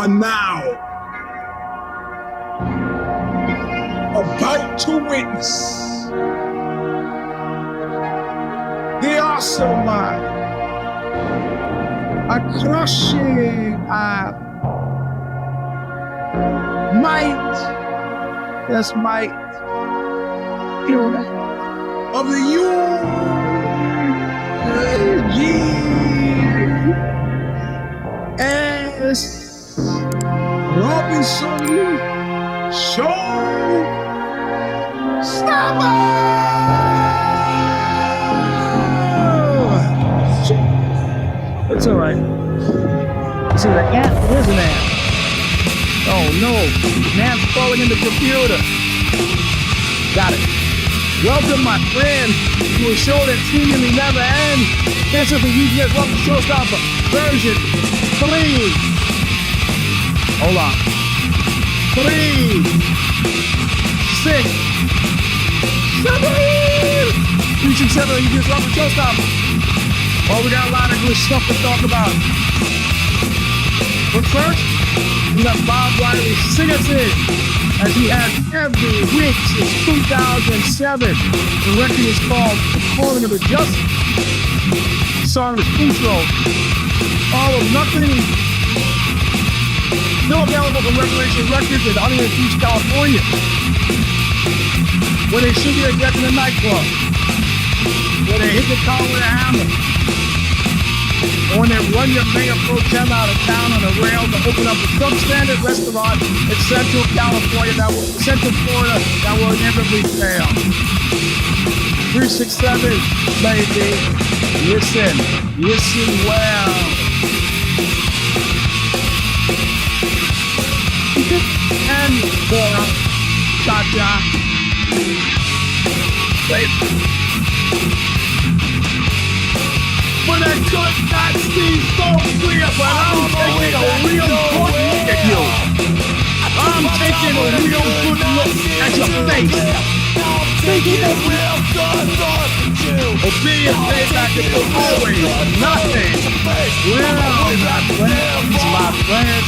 are now about to witness the awesome, a crushing might of the Eugene S. Robinson Show Stomper! It's all right. See, the ant is an ant. Oh no, the ant's falling in the computer. Got it. Welcome, my friend, to a show that seemingly never ends. This is the Eugene S. Show Stomper version 3. Hold on. 3, 6, 7, 367. Eugene S. Show Stomper. Oh, we got a lot of good stuff to talk about. But first, we got Bob Riley sing us in, as he has every week since 2007. The record is called Calling of the Just. The song is intro. All or Nothing. Still available from Revelation Records in Huntington Beach, California. Where they shoot you to death in a nightclub. Where they hit the car with a hammer. Or when they run your mayor pro tem out of town on a rail to open up a substandard restaurant in Central California, Central Florida, that will inevitably fail. 367, baby. Listen well. And Bora, cha-cha. But I could not see so clear, but I'm taking a real good look at you. I'm taking a real good look at your face. Taking a real good look at you. Obedient payback is always nothing. Well,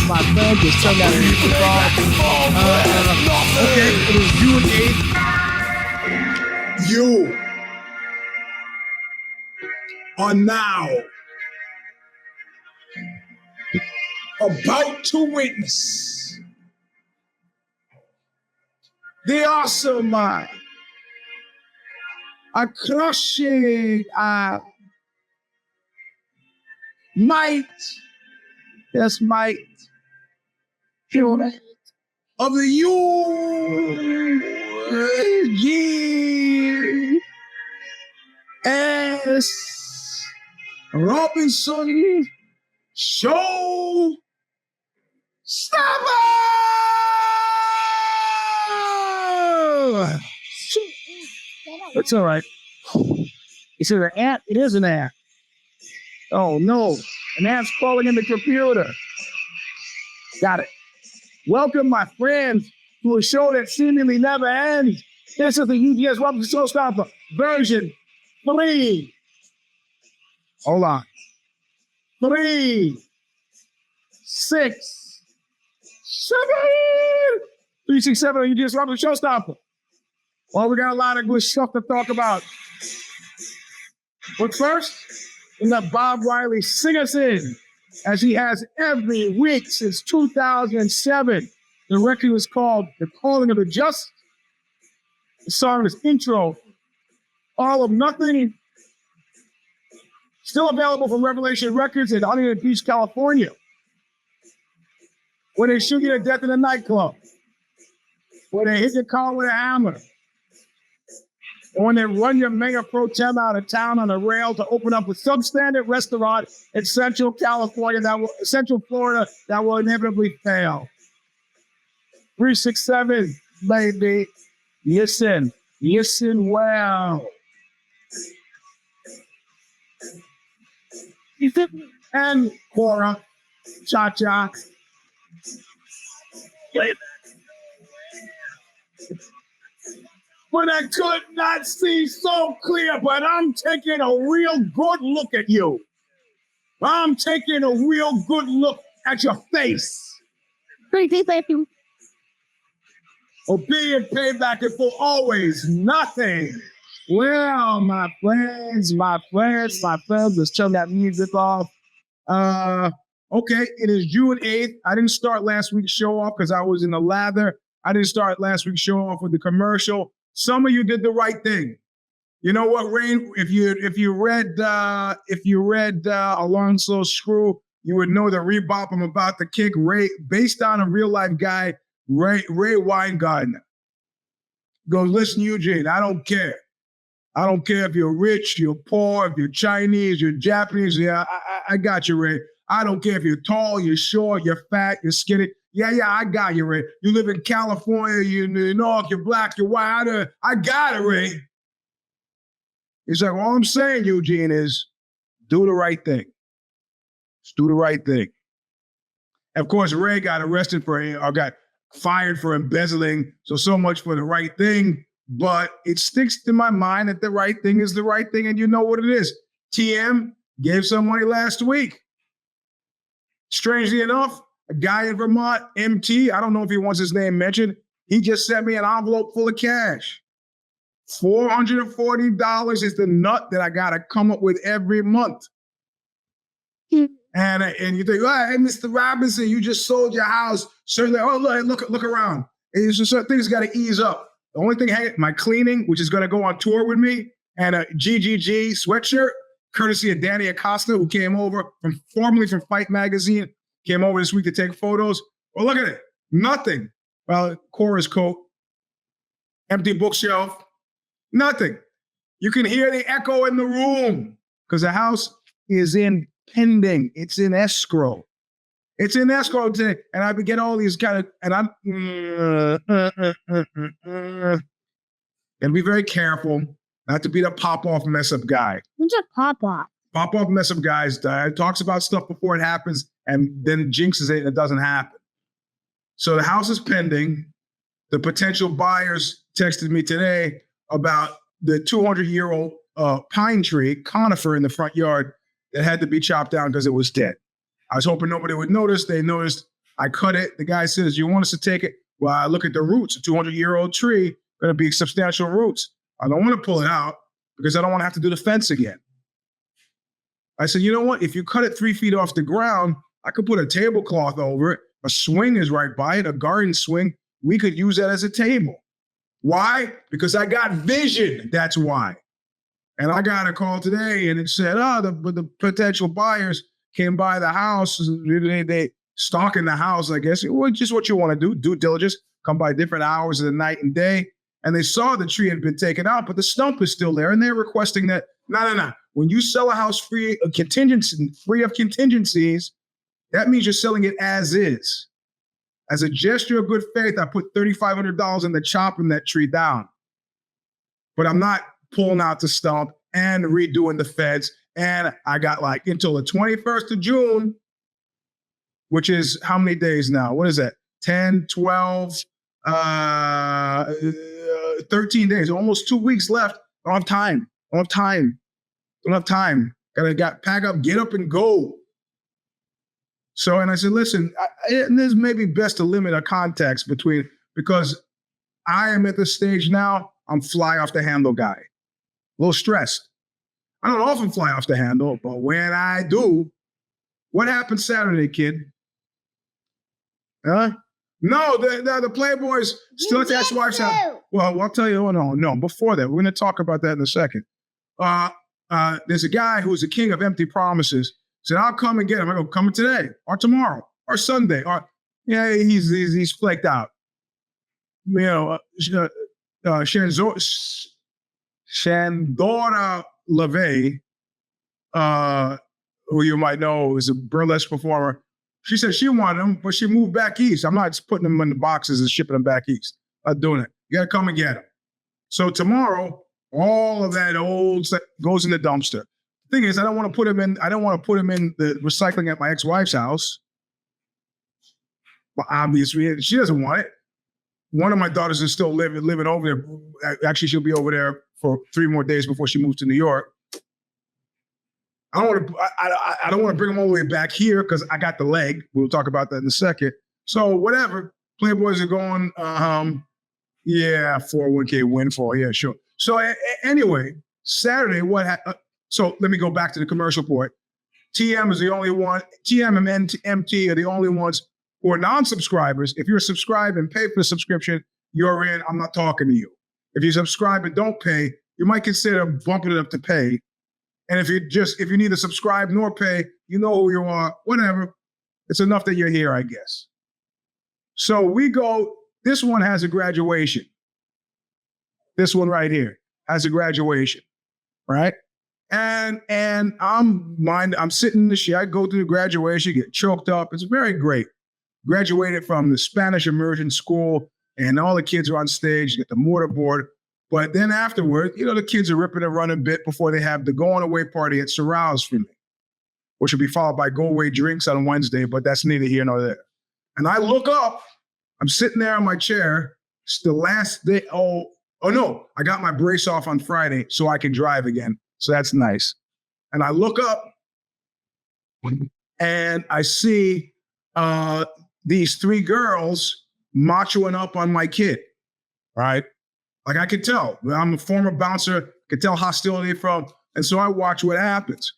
my friends just turned out a new football. Okay, it was you and me. You are now about to witness the awesome, a crushing might of the Eugene S. Robinson Show Stomper! It's all right. You see, the ant, it is an ant. Oh no, an ant's falling in the computer. Got it. Welcome, my friends, to a show that seemingly never ends. This is the Eugene S. Show Stomper version 3. Hold on. 3, 6, 7, 367. You just the Show Stomper. Well, we got a lot of good stuff to talk about. But first, we got Bob Riley sing us in, as he has every week since 2007. The record was called The Calling of the Just. The song is intro. All or Nothing. Still available from Revelation Records in Huntington Beach, California. Where they shoot you to death in a nightclub. Where they hit your car with a hammer. And when they run your mayor pro tem out of town on a rail to open up a substandard restaurant in Central California, Central Florida, that will inevitably fail. 367, baby. Listen well. And Cora, cha-cha. But I could not see so clear, but I'm taking a real good look at you. I'm taking a real good look at your face. Opinion, payback, and for always nothing. Well, my friends, let's turn that music off. Okay, it is June 8th. I didn't start last week's show off because I was in the lather. I didn't start last week's show off with the commercial. Some of you did the right thing. You know what, Rain? If you read Alonso Screw, you would know the rebop I'm about to kick. Ray, based on a real life guy, Ray Weingartner. Goes, listen, Eugene, I don't care. I don't care if you're rich, you're poor, if you're Chinese, you're Japanese. Yeah, I got you, Ray. I don't care if you're tall, you're short, you're fat, you're skinny. Yeah, I got you, Ray. You live in California, you're in New York, you're black, you're white. I got it, Ray. He's like, all I'm saying, Eugene, is do the right thing. Just do the right thing. Of course, Ray got arrested or got fired for embezzling. So much for the right thing. But it sticks to my mind that the right thing is the right thing, and you know what it is. TM gave some money last week. Strangely enough, a guy in Vermont, MT, I don't know if he wants his name mentioned, he just sent me an envelope full of cash. $440 is the nut that I got to come up with every month. And you think, oh, hey, Mr. Robinson, you just sold your house. Certainly, look around. It's just certain things got to ease up. The only thing, my cleaning, which is going to go on tour with me, and a GGG sweatshirt, courtesy of Danny Acosta, who came over formerly from Fight Magazine, came over this week to take photos. Well, look at it. Nothing. Well, Cora's coat, empty bookshelf, nothing. You can hear the echo in the room because the house is in pending. It's in escrow. It's in escrow today, and I get all these and I'm and be very careful not to be the pop-off mess-up guy. Who's a pop-off? Pop-off mess-up guys talks about stuff before it happens and then jinxes it and it doesn't happen. So the house is pending. The potential buyers texted me today about the 200-year-old pine tree, conifer in the front yard that had to be chopped down because it was dead. I was hoping nobody would notice. They noticed. I cut it. The guy says, you want us to take it? Well, I look at the roots. A 200-year-old tree, going to be substantial roots. I don't want to pull it out because I don't want to have to do the fence again. I said, you know what? If you cut it 3 feet off the ground, I could put a tablecloth over it. A swing is right by it, a garden swing. We could use that as a table. Why? Because I got vision. That's why. And I got a call today and it said, the potential buyers came by the house. They stalking the house, I guess. Well, just what you want to do, due diligence, come by different hours of the night and day. And they saw the tree had been taken out, but the stump is still there. And they're requesting that, no. When you sell a house free of contingencies, that means you're selling it as is. As a gesture of good faith, I put $3,500 in the chopping that tree down. But I'm not pulling out the stump and redoing the feds. And I got until the 21st of June, which is how many days now? What is that? 10, 12, 13 days, almost 2 weeks left. Don't have time. Got pack up, get up and go. So, and I said, listen, this may be best to limit our contacts because I am at the stage now, I'm fly off the handle guy. A little stressed. I don't often fly off the handle, but when I do, what happened Saturday, kid? Huh? No, the Playboys still at the ex-wife's house. Well, I'll tell you, no, before that, we're going to talk about that in a second. There's a guy who's the king of empty promises. Said, I'll come and get him. I go, coming today or tomorrow or Sunday. Or yeah, he's flaked out. You know, Shandora LaVey, who you might know is a burlesque performer. She said she wanted him, but she moved back east. I'm not just putting them in the boxes and shipping them back east. Not doing it. You got to come and get him. So tomorrow, all of that old stuff goes in the dumpster. The thing is, I don't want to put him in the recycling at my ex-wife's house. Well, obviously, she doesn't want it. One of my daughters is still living over there. Actually, she'll be over there for 3 more days before she moves to New York. I don't want to bring them all the way back here because I got the leg. We'll talk about that in a second. So whatever, Playboys are going, 401k windfall, yeah, sure. So anyway, Saturday, so let me go back to the commercial point. TM is the only one, TM and MT are the only ones who are non-subscribers. If you're subscribed and pay for the subscription, you're in, I'm not talking to you. If you subscribe and don't pay, you might consider bumping it up to pay. And if you neither subscribe nor pay, you know who you are, whatever. It's enough that you're here, I guess. So we go, this one has a graduation. This one right here has a graduation, right? And I'm sitting in the shit. I go through the graduation, get choked up. It's very great. Graduated from the Spanish immersion school, and all the kids are on stage, get the mortarboard. But then afterward, the kids are ripping and running a bit before they have the going away party at Sorrel's for me, which will be followed by go away drinks on Wednesday, but that's neither here nor there. And I look up, I'm sitting there on my chair. It's the last day. Oh no, I got my brace off on Friday so I can drive again. So that's nice. And I look up and I see these three girls machoing up on my kid, right? Like I could tell. I'm a former bouncer, could tell hostility from, and so I watch what happens.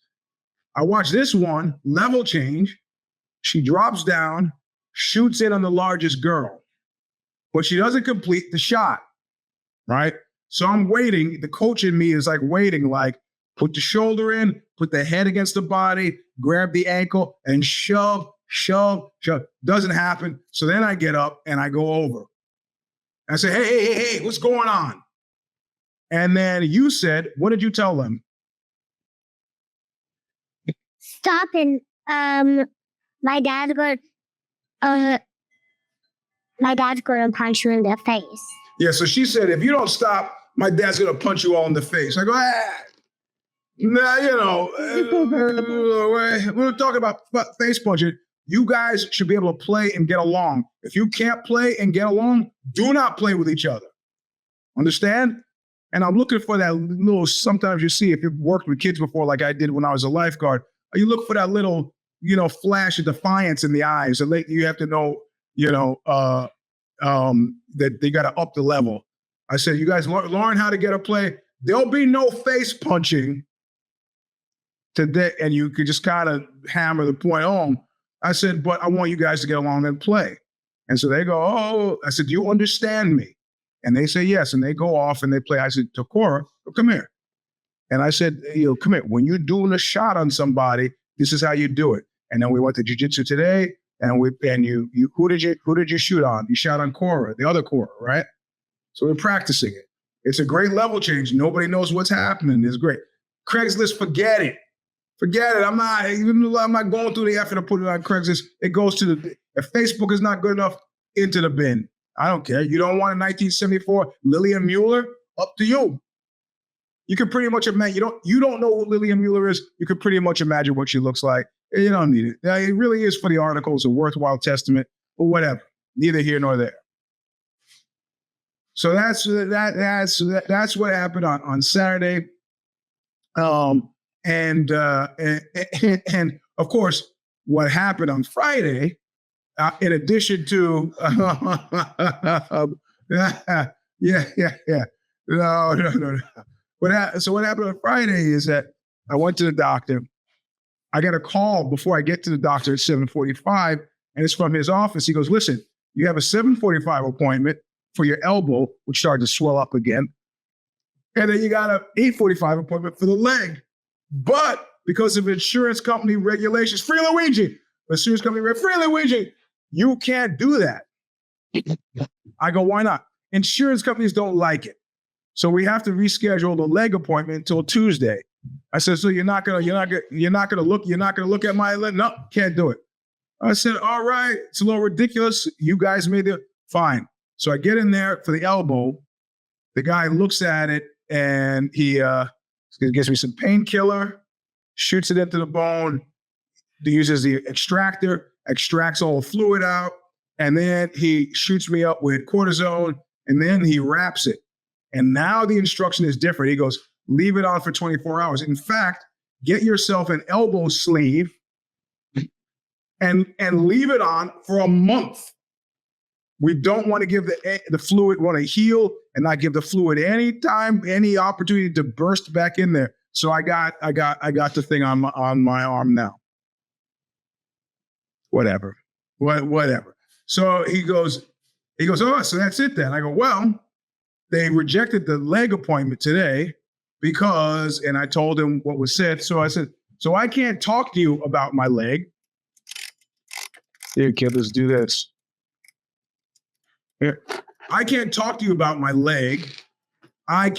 I watch this one, level change. She drops down, shoots in on the largest girl, but she doesn't complete the shot, right? So I'm waiting. The coach in me is like waiting, like put the shoulder in, put the head against the body, grab the ankle, and shove. Doesn't happen. So then I get up and I go over. I say, hey, what's going on? And then you said, what did you tell them? Stop and my dad's going to punch you in the face. Yeah, so she said, if you don't stop, my dad's going to punch you all in the face. I go, we're talking about face punching. You guys should be able to play and get along. If you can't play and get along, do not play with each other. Understand? And I'm looking for that little, sometimes you see, if you've worked with kids before, like I did when I was a lifeguard, you look for that little, flash of defiance in the eyes. And you have to know, that they got to up the level. I said, you guys learn how to get a play. There'll be no face punching today. And you could just kind of hammer the point home. I said, but I want you guys to get along and play. And so they go, oh, I said, do you understand me? And they say, yes. And they go off and they play. I said, Takora, come here. And I said, come here. When you're doing a shot on somebody, this is how you do it. And then we went to Jiu Jitsu today. And who did you shoot on? You shot on Cora, the other Cora, right? So we're practicing it. It's a great level change. Nobody knows what's happening. It's great. Craigslist, forget it. Forget it. I'm not going through the effort to put it on Craigslist. It goes to if Facebook is not good enough, into the bin. I don't care. You don't want a 1974 Lillian Mueller? Up to you. You can pretty much imagine. You don't know who Lillian Mueller is. You can pretty much imagine what she looks like. You don't need it. It really is for the article. It's a worthwhile testament, but whatever. Neither here nor there. So that's what happened on Saturday. And of course, what happened on Friday, in addition to, no. So what happened on Friday is that I went to the doctor. I got a call before I get to the doctor at 7:45, and it's from his office. He goes, listen, you have a 7:45 appointment for your elbow, which started to swell up again. And then you got an 8:45 appointment for the leg. But because of insurance company regulations, free Luigi, you can't do that. I go, why not? Insurance companies don't like it. So we have to reschedule the leg appointment until Tuesday. I said, so you're not gonna look at my leg? No, can't do it. I said, all right, it's a little ridiculous. You guys made it fine. So I get in there for the elbow. The guy looks at it and he gives me some painkiller, shoots it into the bone, uses the extractor, extracts all the fluid out, and then he shoots me up with cortisone, and then he wraps it. And now the instruction is different. He goes, leave it on for 24 hours. In fact, get yourself an elbow sleeve and leave it on for a month. We don't want to give the fluid, want to heal and not give the fluid any time, any opportunity to burst back in there. So I got the thing on my arm now. Whatever. So he goes, oh, so that's it then. I go, well, they rejected the leg appointment today because, and I told him what was said. So I said, so I can't talk to you about my leg. Here, kid, let's do this. Here. I can't talk to you about my leg.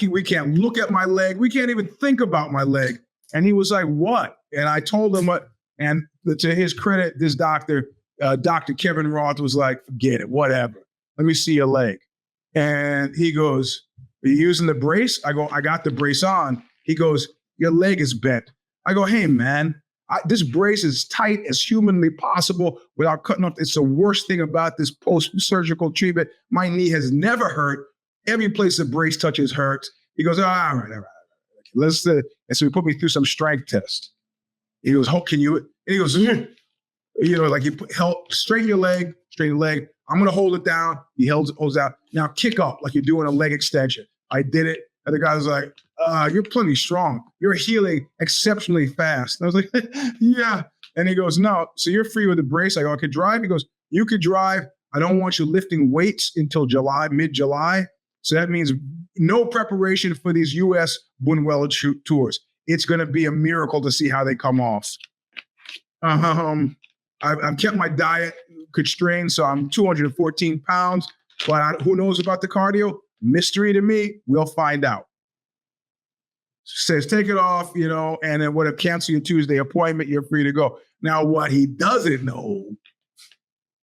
We can't look at my leg. We can't even think about my leg. And he was like, what? And I told him what, and to his credit, this doctor, Dr. Kevin Roth, was like, forget it, whatever. Let me see your leg. And he goes, are you using the brace? I go, I got the brace on. He goes, your leg is bent. I go, hey, man, this brace is tight as humanly possible without cutting off. It's the worst thing about this post-surgical treatment. My knee has never hurt. Every place the brace touches hurts. He goes, all right. Let's. And so he put me through some strength test. He goes, how can you? And he goes, like you straighten your leg. I'm going to hold it down. He holds out. Now kick up like you're doing a leg extension. I did it. And the guy was like, you're plenty strong. You're healing exceptionally fast. And I was like, yeah. And he goes, no. So you're free with the brace. I go, I could drive. He goes, you could drive. I don't want you lifting weights until mid-July. So that means no preparation for these U.S. Bunwell tours. It's going to be a miracle to see how they come off. I've kept my diet constrained, so I'm 214 pounds. But who knows about the cardio? Mystery to me. We'll find out. Says take it off, and then what? Cancel your Tuesday appointment. You're free to go. Now, what he doesn't know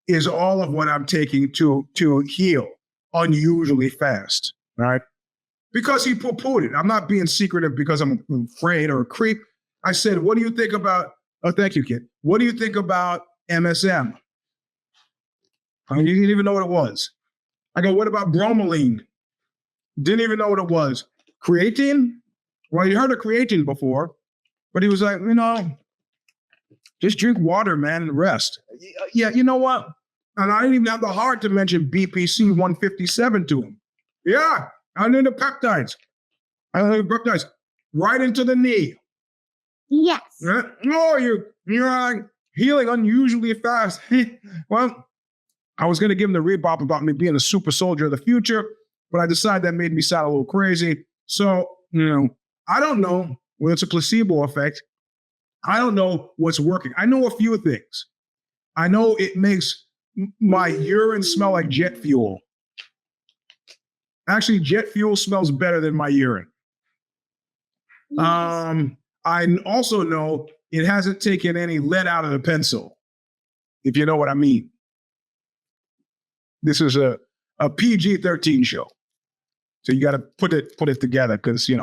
is all of what I'm taking to heal unusually fast, right? Because he poo-pooed it. I'm not being secretive because I'm afraid or a creep. I said, what do you think about, oh, thank you, kid. What do you think about MSM? You didn't even know what it was. I go, what about bromelain? Didn't even know what it was. Creatine? Well, you heard of creatine before, but he was like, just drink water, man, and rest. Yeah, you know what? And I didn't even have the heart to mention BPC 157 to him. Yeah, I knew the peptides. Right into the knee. Yes. Oh, you're healing unusually fast. Well, I was going to give him the rebop about me being a super soldier of the future, but I decided that made me sound a little crazy. So, I don't know whether it's a placebo effect. I don't know what's working. I know a few things. I know it makes my urine smell like jet fuel. Actually, jet fuel smells better than my urine. I also know it hasn't taken any lead out of the pencil, if you know what I mean. This is a PG-13 show. So you got to put it together because, there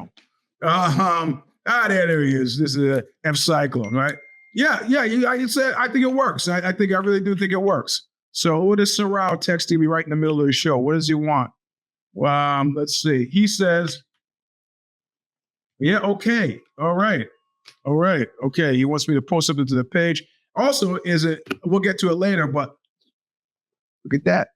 he is. This is a F-cyclone, right? Yeah, I think it works. I really do think it works. So what is Sorrel texting me right in the middle of the show? What does he want? Let's see. He says, yeah, okay. All right. Okay. He wants me to post something to the page. Also, we'll get to it later, but look at that.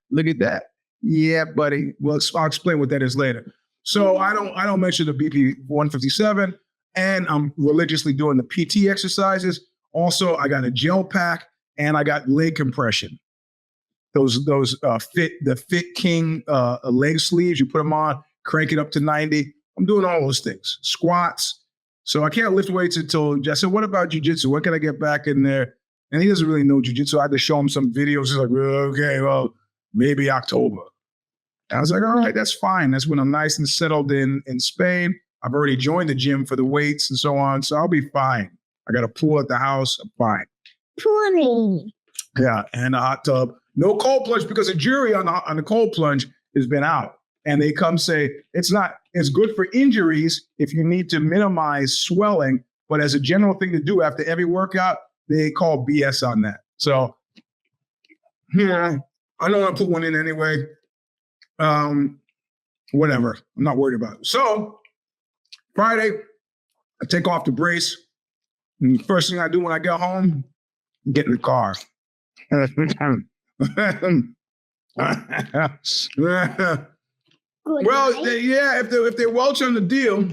Yeah, buddy. Well, I'll explain what that is later. So I don't mention the BP 157, and I'm religiously doing the PT exercises. Also, I got a gel pack and I got leg compression. Those Fit King leg sleeves, you put them on, crank it up to 90. I'm doing all those things. Squats. So I can't lift weights until I said, what about jiu-jitsu? When can I get back in there? And he doesn't really know jiu-jitsu. I had to show him some videos. He's like, okay, well, maybe October. And I was like, all right, that's fine. That's when I'm nice and settled in Spain. I've already joined the gym for the weights and so on. So I'll be fine. I got a pool at the house. I'm fine. Pooley. Yeah, and a hot tub. No cold plunge because the jury on the cold plunge has been out. And they come say, it's good for injuries if you need to minimize swelling. But as a general thing to do after every workout, they call BS on that. So, I don't want to put one in anyway. Whatever. I'm not worried about it. So, Friday, I take off the brace. And the first thing I do when I get home, get in the car. Well, if they welch on the deal,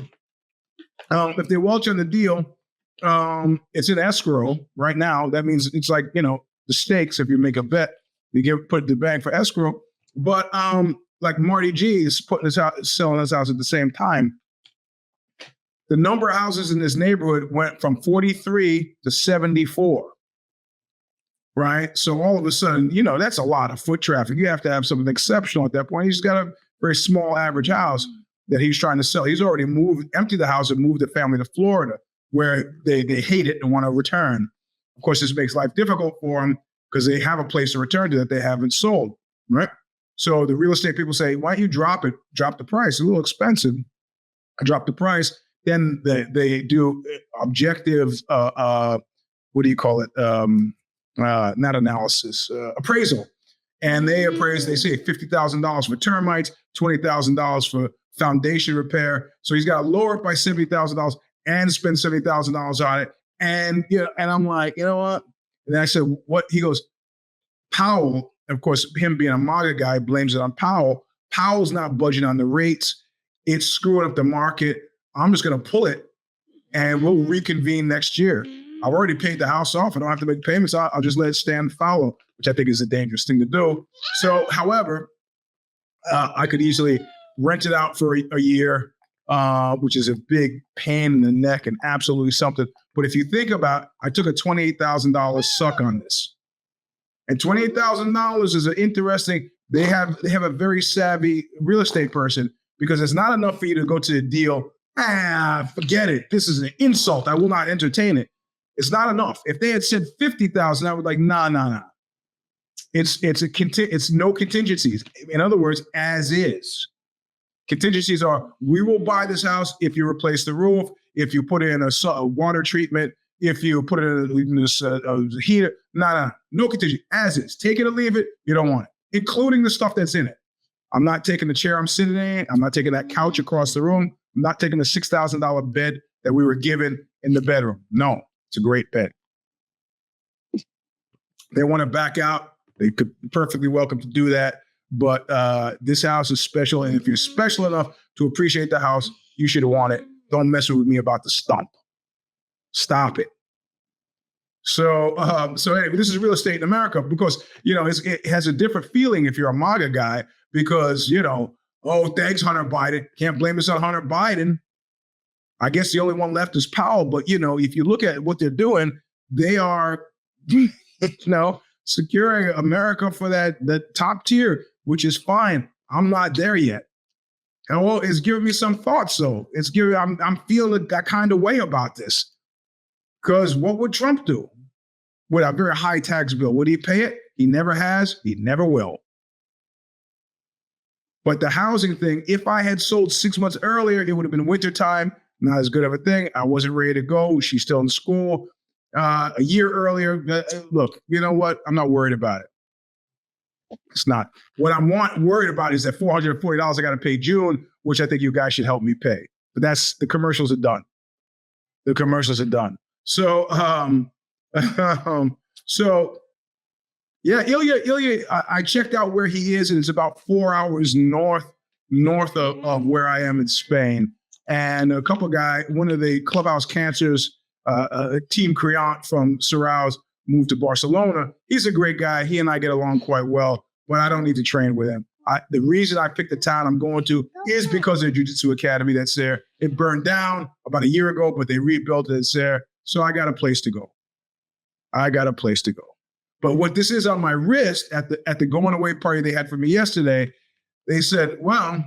it's in escrow right now. That means it's like, the stakes. If you make a bet, you put the bank for escrow. But like Marty G is selling his house at the same time. The number of houses in this neighborhood went from 43 to 74. Right? So all of a sudden, that's a lot of foot traffic. You have to have something exceptional at that point. He's got a very small average house that he's trying to sell. He's already emptied the house and moved the family to Florida, where they hate it and want to return. Of course, this makes life difficult for them because they have a place to return to that they haven't sold, right? So the real estate people say, why don't you drop it? Drop the price. It's a little expensive. I drop the price. Then they do objective, what do you call it? Not analysis, appraisal. And they say $50,000 for termites, $20,000 for foundation repair. So he's got to lower it by $70,000 and spend $70,000 on it. And, and I'm like, you know what? And then I said, what? He goes, Powell, of course, him being a MAGA guy, blames it on Powell. Powell's not budging on the rates. It's screwing up the market. I'm just going to pull it and we'll reconvene next year. I've already paid the house off. I don't have to make payments. I'll just let it stand fallow, which I think is a dangerous thing to do. So, however, I could easily rent it out for a year, which is a big pain in the neck and absolutely something. But if you think about it, I took a $28,000 suck on this. And $28,000 is an interesting, they have a very savvy real estate person, because it's not enough for you to go to the deal. Forget it. This is an insult. I will not entertain it. It's not enough. If they had said 50,000, I would like, nah. It's no contingencies. In other words, as is. Contingencies are, we will buy this house if you replace the roof, if you put in a water treatment, if you put it in this heater. Nah, no contingency. As is. Take it or leave it. You don't want it, including the stuff that's in it. I'm not taking the chair I'm sitting in. I'm not taking that couch across the room. I'm not taking the $6,000 bed that we were given in the bedroom. No. It's a great bed. They want to back out. They could be perfectly welcome to do that. But this house is special. And if you're special enough to appreciate the house, you should want it. Don't mess with me about the stump. Stop it. So anyway, this is real estate in America because, it has a different feeling if you're a MAGA guy because, thanks, Hunter Biden. Can't blame this on Hunter Biden. I guess the only one left is Powell. But, if you look at what they're doing, they are, securing America for the top tier, which is fine. I'm not there yet. And well, it's giving me some thoughts, though. I'm feeling that kind of way about this. Because what would Trump do with a very high tax bill? Would he pay it? He never has. He never will. But the housing thing, if I had sold 6 months earlier, it would have been wintertime. Not as good of a thing. I wasn't ready to go. She's still in school. A year earlier, look, you know what? I'm not worried about it. It's not. What I'm worried about is that $440 I got to pay June, which I think you guys should help me pay. But the commercials are done. The commercials are done. So, yeah, Ilya, I checked out where he is, and it's about 4 hours north of where I am in Spain. And a couple guys, one of the Clubhouse Cancers, Team Creant from Saraus, moved to Barcelona. He's a great guy. He and I get along quite well, but I don't need to train with him. The reason I picked the town I'm going to is because of the Jiu Jitsu Academy that's there. It burned down about a year ago, but they rebuilt it. It's there. So I got a place to go. But what this is on my wrist at the going away party they had for me yesterday, they said, well,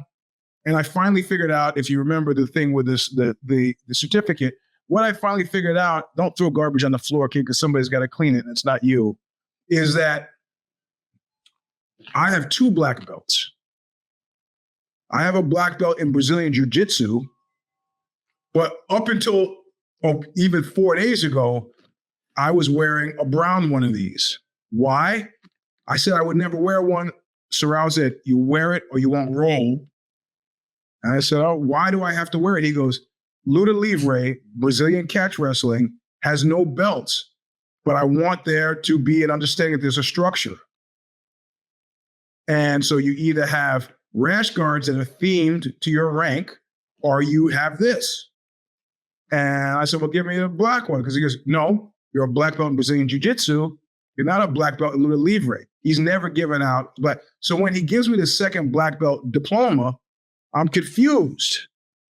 and I finally figured out, if you remember the thing with this, the certificate, what I finally figured out, don't throw garbage on the floor, kid, because somebody's got to clean it, and it's not you, is that I have 2 black belts. I have a black belt in Brazilian Jiu Jitsu, but up until even 4 days ago, I was wearing a brown one of these. Why? I said I would never wear one. Sorrell said, you wear it or you won't roll. And I said, oh, why do I have to wear it? He goes, Luta Livre, Brazilian catch wrestling, has no belts. but I want there to be an understanding that there's a structure. And so you either have rash guards that are themed to your rank, or you have this. And I said, well, give me a black one. Because he goes, no, you're a black belt in Brazilian Jiu-Jitsu. You're not a black belt in Luta Livre. He's never given out. But so when he gives me the second black belt diploma, I'm confused.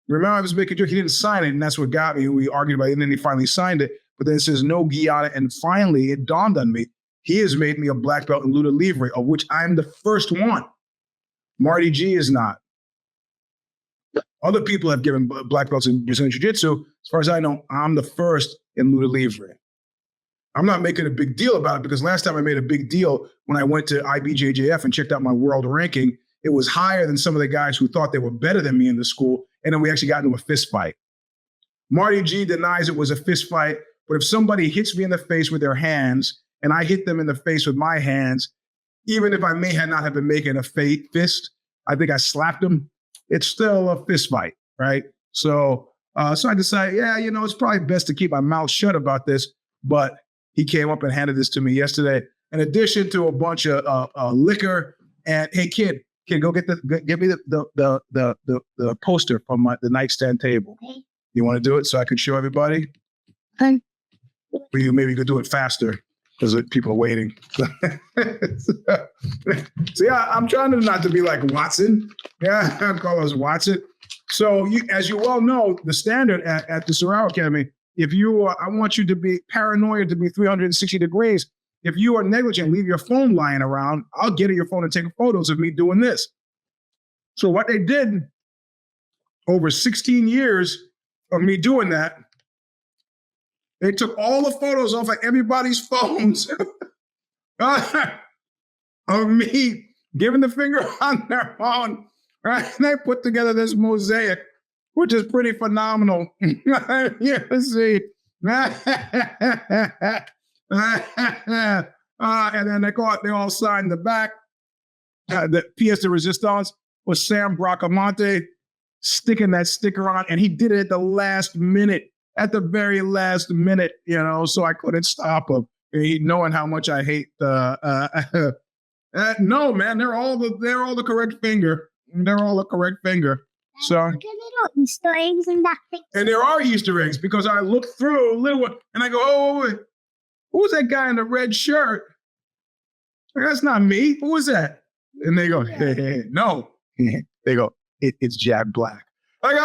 Remember, I was making a joke. He didn't sign it, and that's what got me. We argued about it, and then he finally signed it. But then it says no gi on it. And finally, it dawned on me. He has made me a black belt in Luta Livre, of which I'm the first one. Marty G is not. Other people have given black belts in Brazilian Jiu-Jitsu. As far as I know, I'm the first in Luta Livre. I'm not making a big deal about it because last time I made a big deal when I went to IBJJF and checked out my world ranking, it was higher than some of the guys who thought they were better than me in the school. And then we actually got into a fist fight. Marty G denies it was a fist fight, but if somebody hits me in the face with their hands and I hit them in the face with my hands, even if I may not have been making a fist, I think I slapped them, it's still a fist fight, right? So I decided, it's probably best to keep my mouth shut about this, but he came up and handed this to me yesterday. In addition to a bunch of liquor, and hey, kid, go give me the poster from the nightstand table. Okay. You want to do it so I can show everybody? Okay. Or maybe you could do it faster because people are waiting. See, I'm trying not to be like Watson. Yeah, I call us Watson. So, as you well know, the standard at the Sorrow Academy, I want you to be paranoid to be 360 degrees. If you are negligent, leave your phone lying around, I'll get at your phone and take photos of me doing this. So what they did over 16 years of me doing that, they took all the photos off of everybody's phones of me giving the finger on their phone, right? And they put together this mosaic, which is pretty phenomenal. You see. And then they all signed the back. The pièce de résistance was Sam Bracamonte sticking that sticker on, and he did it at the last minute, at the very last minute, so I couldn't stop him. Knowing how much I hate no, man, they're all the correct finger. They're all the correct finger. So, Look at little Easter eggs in that picture. and there are Easter eggs because I look through a little one and I go, oh, wait. Who's that guy in the red shirt? That's not me. Who is that? And they go, hey, no. They go, it's Jack Black. Like,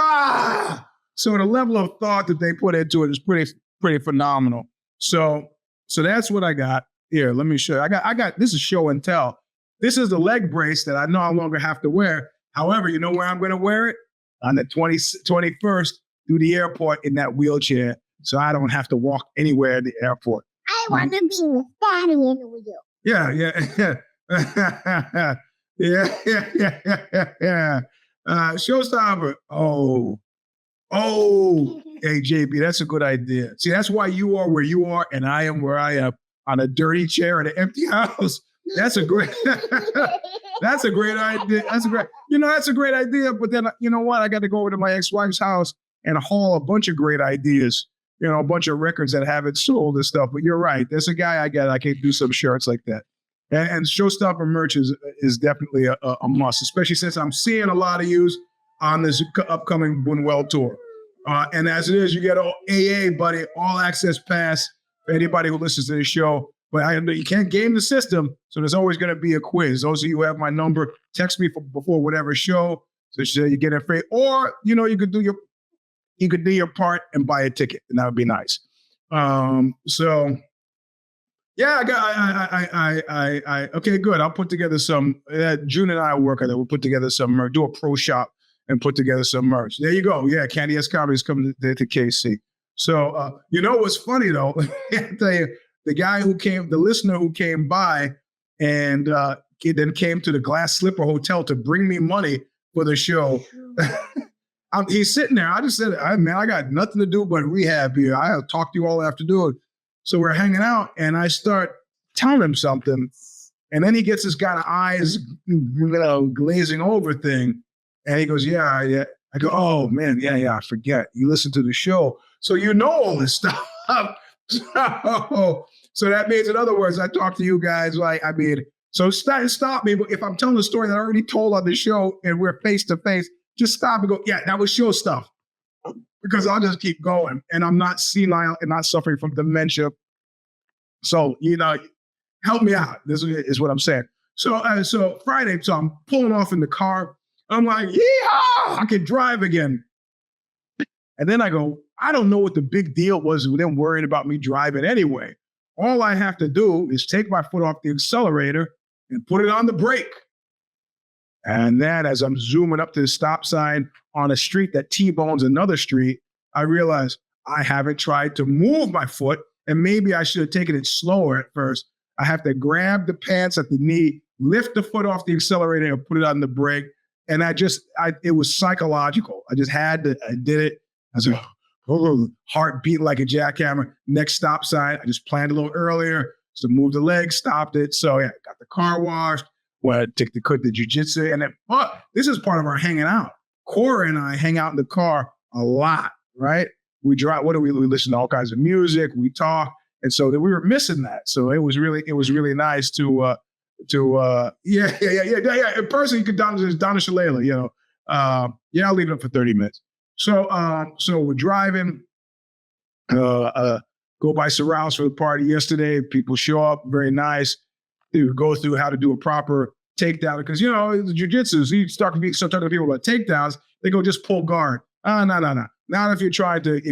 So the level of thought that they put into it is pretty phenomenal. So that's what I got. Here, let me show you. I got this is show and tell. This is the leg brace that I no longer have to wear. However, you know where I'm going to wear it? On the 21st through the airport in that wheelchair. So I don't have to walk anywhere at the airport. I want to be with Daddy in the wheel. Yeah. Yeah. Show Stomper. Oh, hey, JB, that's a good idea. See, that's why you are where you are and I am where I am, on a dirty chair in an empty house. That's a great idea. That's a great idea. But then, you know what? I got to go over to my ex-wife's house and haul a bunch of great ideas, a bunch of records that haven't sold and stuff. But you're right. There's a guy I can do some shirts like that. And Show Stomper merch is definitely a must, especially since I'm seeing a lot of yous on this upcoming Buñuel tour. And as it is, you get an AA, buddy, all access pass for anybody who listens to the show. But you can't game the system, so there's always going to be a quiz. Those of you who have my number, text me before whatever show, so you get it free. Or you could do your part and buy a ticket, and that would be nice. Okay, good. I'll put together some. June and I will work on it. We'll put together some merch, do a pro shop, and put together some merch. There you go. Yeah, Candy S Comedy is coming to KC. So what's funny though? I'll tell you. The listener who came by and then came to the Glass Slipper Hotel to bring me money for the show. He's sitting there. I just said, man, I got nothing to do but rehab here. I'll talk to you all afternoon. So we're hanging out and I start telling him something. And then he gets this kind of eyes, glazing over thing. And he goes, yeah. I go, oh, man, yeah, I forget. You listen to the show. So you know all this stuff. So that means, in other words, I talk to you guys like, I mean, so stop me. But if I'm telling a story that I already told on the show and we're face to face, just stop and go, yeah, that was show stuff. Because I'll just keep going. And I'm not senile and not suffering from dementia. So, help me out. This is what I'm saying. So Friday, so I'm pulling off in the car. I'm like, yeah, I can drive again. And then I go, I don't know what the big deal was with them worrying about me driving anyway. All I have to do is take my foot off the accelerator and put it on the brake. And then as I'm zooming up to the stop sign on a street that T-bones another street, I realize I haven't tried to move my foot, and maybe I should have taken it slower at first. I have to grab the pants at the knee, lift the foot off the accelerator and put it on the brake. And it was psychological. I did it. I was like, heart beat like a jackhammer. Next stop sign, I just planned a little earlier. So moved the leg, stopped it. So yeah, got the car washed. Well, I took the Jiu Jitsu. And then, this is part of our hanging out. Cora and I hang out in the car a lot, right? We drive, we listen to all kinds of music, we talk. And so we were missing that. So it was really nice to in person, you could Donna Shalala, I'll leave it up for 30 minutes. So we're driving, go by Sorrells for the party yesterday. People show up, very nice. They go through how to do a proper takedown because, jiu-jitsu, so you start talking to people about takedowns, they go just pull guard. No. Not if you try to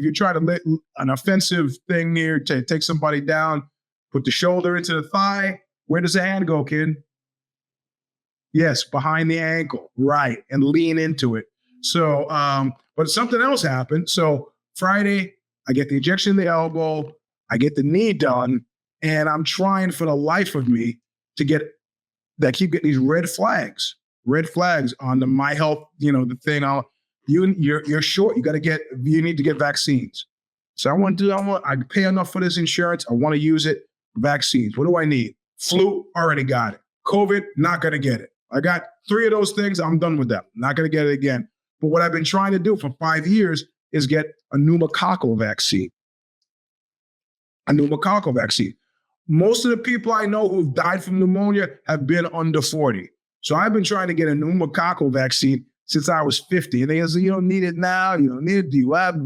let an offensive thing here to take somebody down, put the shoulder into the thigh. Where does the hand go, kid? Yes, behind the ankle, right, and lean into it. So, but something else happened. So Friday, I get the injection in the elbow, I get the knee done, and I'm trying for the life of me to keep getting these red flags on the My Health, the thing. You're short. You need to get vaccines. So I pay enough for this insurance. I want to use it. Vaccines. What do I need? Flu, already got it. COVID, not going to get it. I got 3 of those things. I'm done with them. Not going to get it again. But what I've been trying to do for 5 years is get a pneumococcal vaccine. Most of the people I know who've died from pneumonia have been under 40. So I've been trying to get a pneumococcal vaccine since I was 50. And they say, you don't need it now. You don't need it. Do you have it?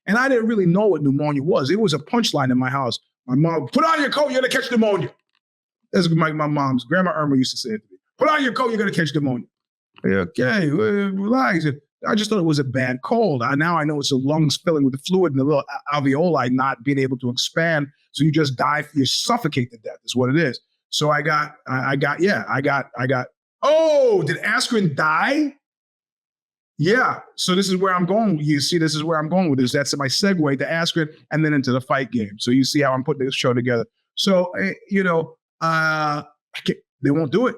And I didn't really know what pneumonia was. It was a punchline in my house. My mom, put on your coat, you're going to catch pneumonia. That's my mom's, Grandma Irma used to say it to me. Put on your coat, you're going to catch pneumonia. Okay, relax. I just thought it was a bad cold. Now I know it's the lungs filling with the fluid and the little alveoli not being able to expand. So you just die, you suffocate to death is what it is. So I got, oh, did Askren die? Yeah. So this is where I'm going. You see, this is where I'm going with this. That's my segue to Askren and then into the fight game. So you see how I'm putting this show together. So, they won't do it.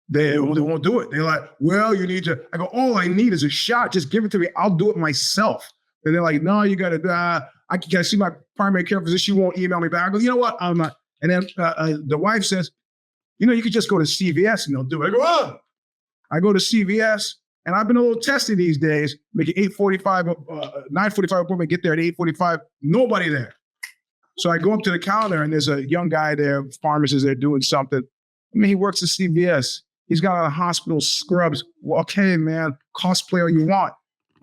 They won't do it. They're like, well, you need to. I go, all I need is a shot. Just give it to me. I'll do it myself. And they're like, no, you got to. Can I see my primary care physician? She won't email me back. I go, you know what? I'm not. And then the wife says, you could just go to CVS and they'll do it. I go, oh. I go to CVS, and I've been a little testy these days. Make it 9:45 appointment. Get there at 8:45. Nobody there. So I go up to the counter, and there's a young guy there, pharmacist there doing something. He works at CVS. He's got a hospital scrubs. Well, okay, man, cosplay all you want.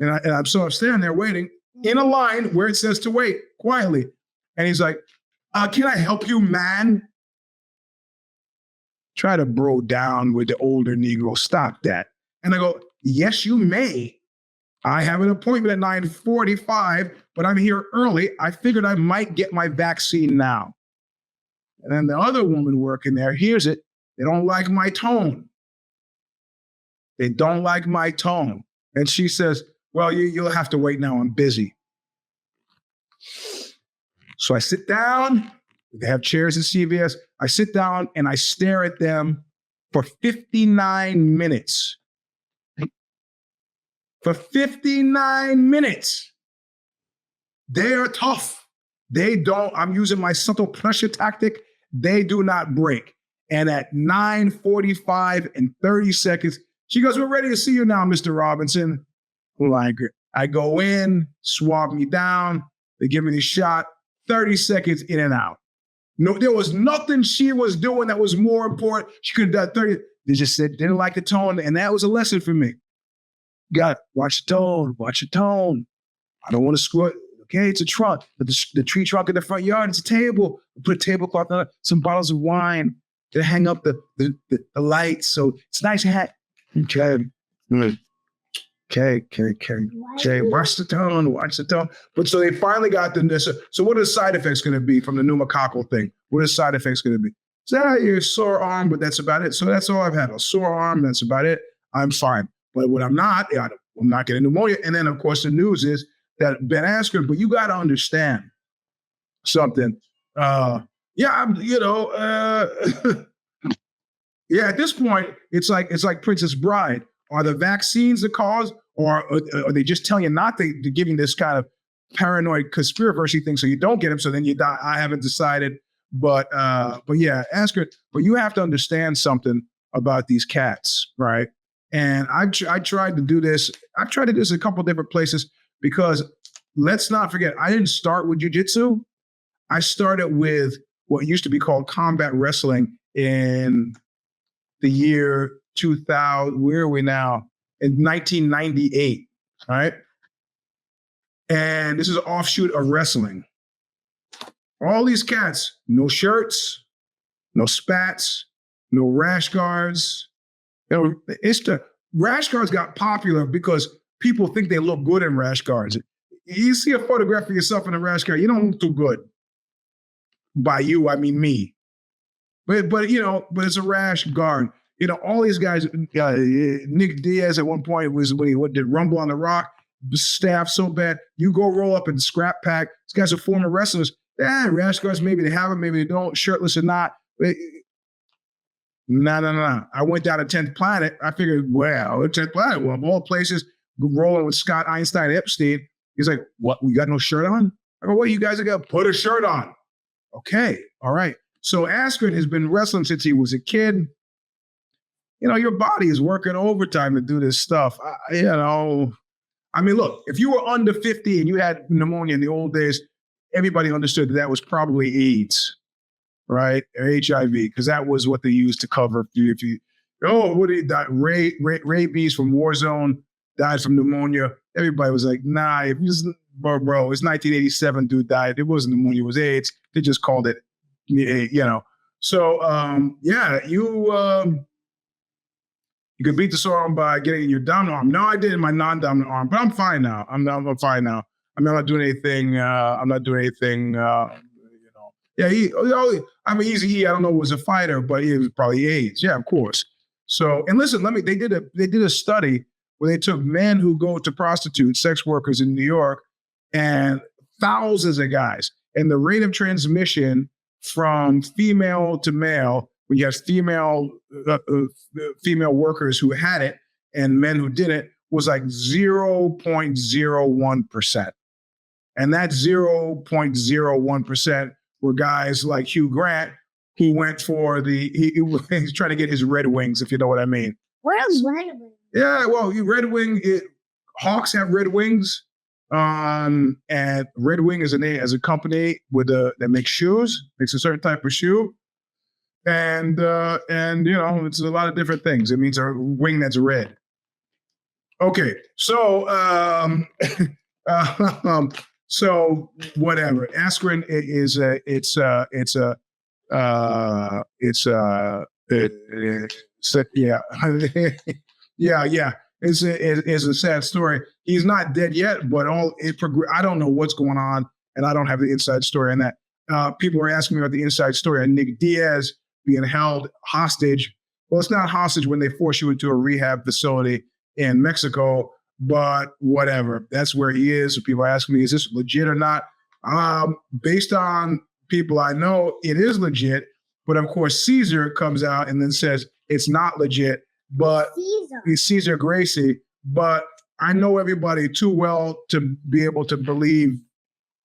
And I'm standing there waiting in a line where it says to wait quietly. And he's like, can I help you, man? Try to bro down with the older Negro. Stop that. And I go, yes, you may. I have an appointment at 9:45, but I'm here early. I figured I might get my vaccine now. And then the other woman working there hears it. They don't like my tone. They don't like my tone. And she says, well, you'll have to wait now. I'm busy. So I sit down. They have chairs at CVS. I sit down and I stare at them for 59 minutes. For 59 minutes. They are tough. I'm using my subtle pressure tactic. They do not break. And at 9:45 and 30 seconds, she goes, we're ready to see you now, Mr. Robinson. Well, I go in, swab me down. They give me the shot. 30 seconds in and out. No, there was nothing she was doing that was more important. She could have done 30. They just said, didn't like the tone. And that was a lesson for me. Got watch the tone, watch the tone. I don't want to screw it. Okay, it's a trunk. The tree trunk in the front yard, it's a table. Put a tablecloth on it, some bottles of wine. They hang up the lights. So it's nice to have. Okay. Okay, watch the tone. But so they finally got this. So what are the side effects going to be from the pneumococcal thing? What are the side effects going to be? So your sore arm, but that's about it. So that's all I've had, a sore arm. That's about it. I'm fine. But what I'm not getting pneumonia. And then, of course, the news is that Ben Askren, but you got to understand something. Yeah, at this point, it's like Princess Bride. Are the vaccines the cause, or are they just telling you not to giving this kind of paranoid conspiracy thing so you don't get them, so then you die? I haven't decided, but yeah, Askren. But you have to understand something about these cats, right? And I tried to do this. I've tried to do this in a couple of different places because let's not forget, I didn't start with jiu-jitsu. I started with what used to be called combat wrestling in the year 2000. Where are we now? In 1998, right? And this is an offshoot of wrestling. All these cats, no shirts, no spats, no rash guards. The rash guards got popular because people think they look good in rash guards. You see a photograph of yourself in a rash guard, you don't look too good. By you, I mean me. But it's a rash guard. All these guys, Nick Diaz at one point was when he did Rumble on the Rock, staff so bad. You go roll up in scrap pack. These guys are former wrestlers. Rash guards, maybe they have them, maybe they don't, shirtless or not. No. I went down to 10th Planet. I figured, 10th Planet, well, of all places, rolling with Scott Einstein Epstein. He's like, what, we got no shirt on? I go, what, you guys are going to put a shirt on? Okay, all right. So Askren has been wrestling since he was a kid. Your body is working overtime to do this stuff. I mean, look, if you were under 50 and you had pneumonia in the old days, everybody understood that was probably AIDS, right? Or HIV, because that was what they used to cover. What did he die? Ray B's from Warzone died from pneumonia. Everybody was like, nah, bro, it's 1987, dude died. It wasn't pneumonia, it was AIDS. They just called it, So, you could beat the sore arm by getting your dominant arm. No, I did in my non-dominant arm, but I'm fine now. I'm fine now. I mean, I'm not doing anything. Yeah, Easy E. I don't know, was a fighter, but he was probably AIDS. Yeah, of course. So, and listen, they did a study where they took men who go to prostitutes, sex workers in New York, and thousands of guys, and the rate of transmission from female to male, when you have female workers who had it and men who didn't, was like 0.01%. And that 0.01% were guys like Hugh Grant, who went for he's trying to get his Red Wings, if you know what I mean. Where's Red Wings? Yeah, well, Hawks have Red Wings. And Red Wing is a company that makes shoes, makes a certain type of shoe. And it's a lot of different things. It means a wing that's red. Okay, so so whatever. Askren is It's a sad story. He's not dead yet, but I don't know what's going on, and I don't have the inside story on that. People are asking me about the inside story on Nick Diaz being held hostage. Well, it's not hostage when they force you into a rehab facility in Mexico, but whatever. That's where he is. So people are asking me, is this legit or not? Based on people I know, it is legit. But of course, Caesar comes out and then says it's not legit. But Caesar Gracie. But I know everybody too well to be able to believe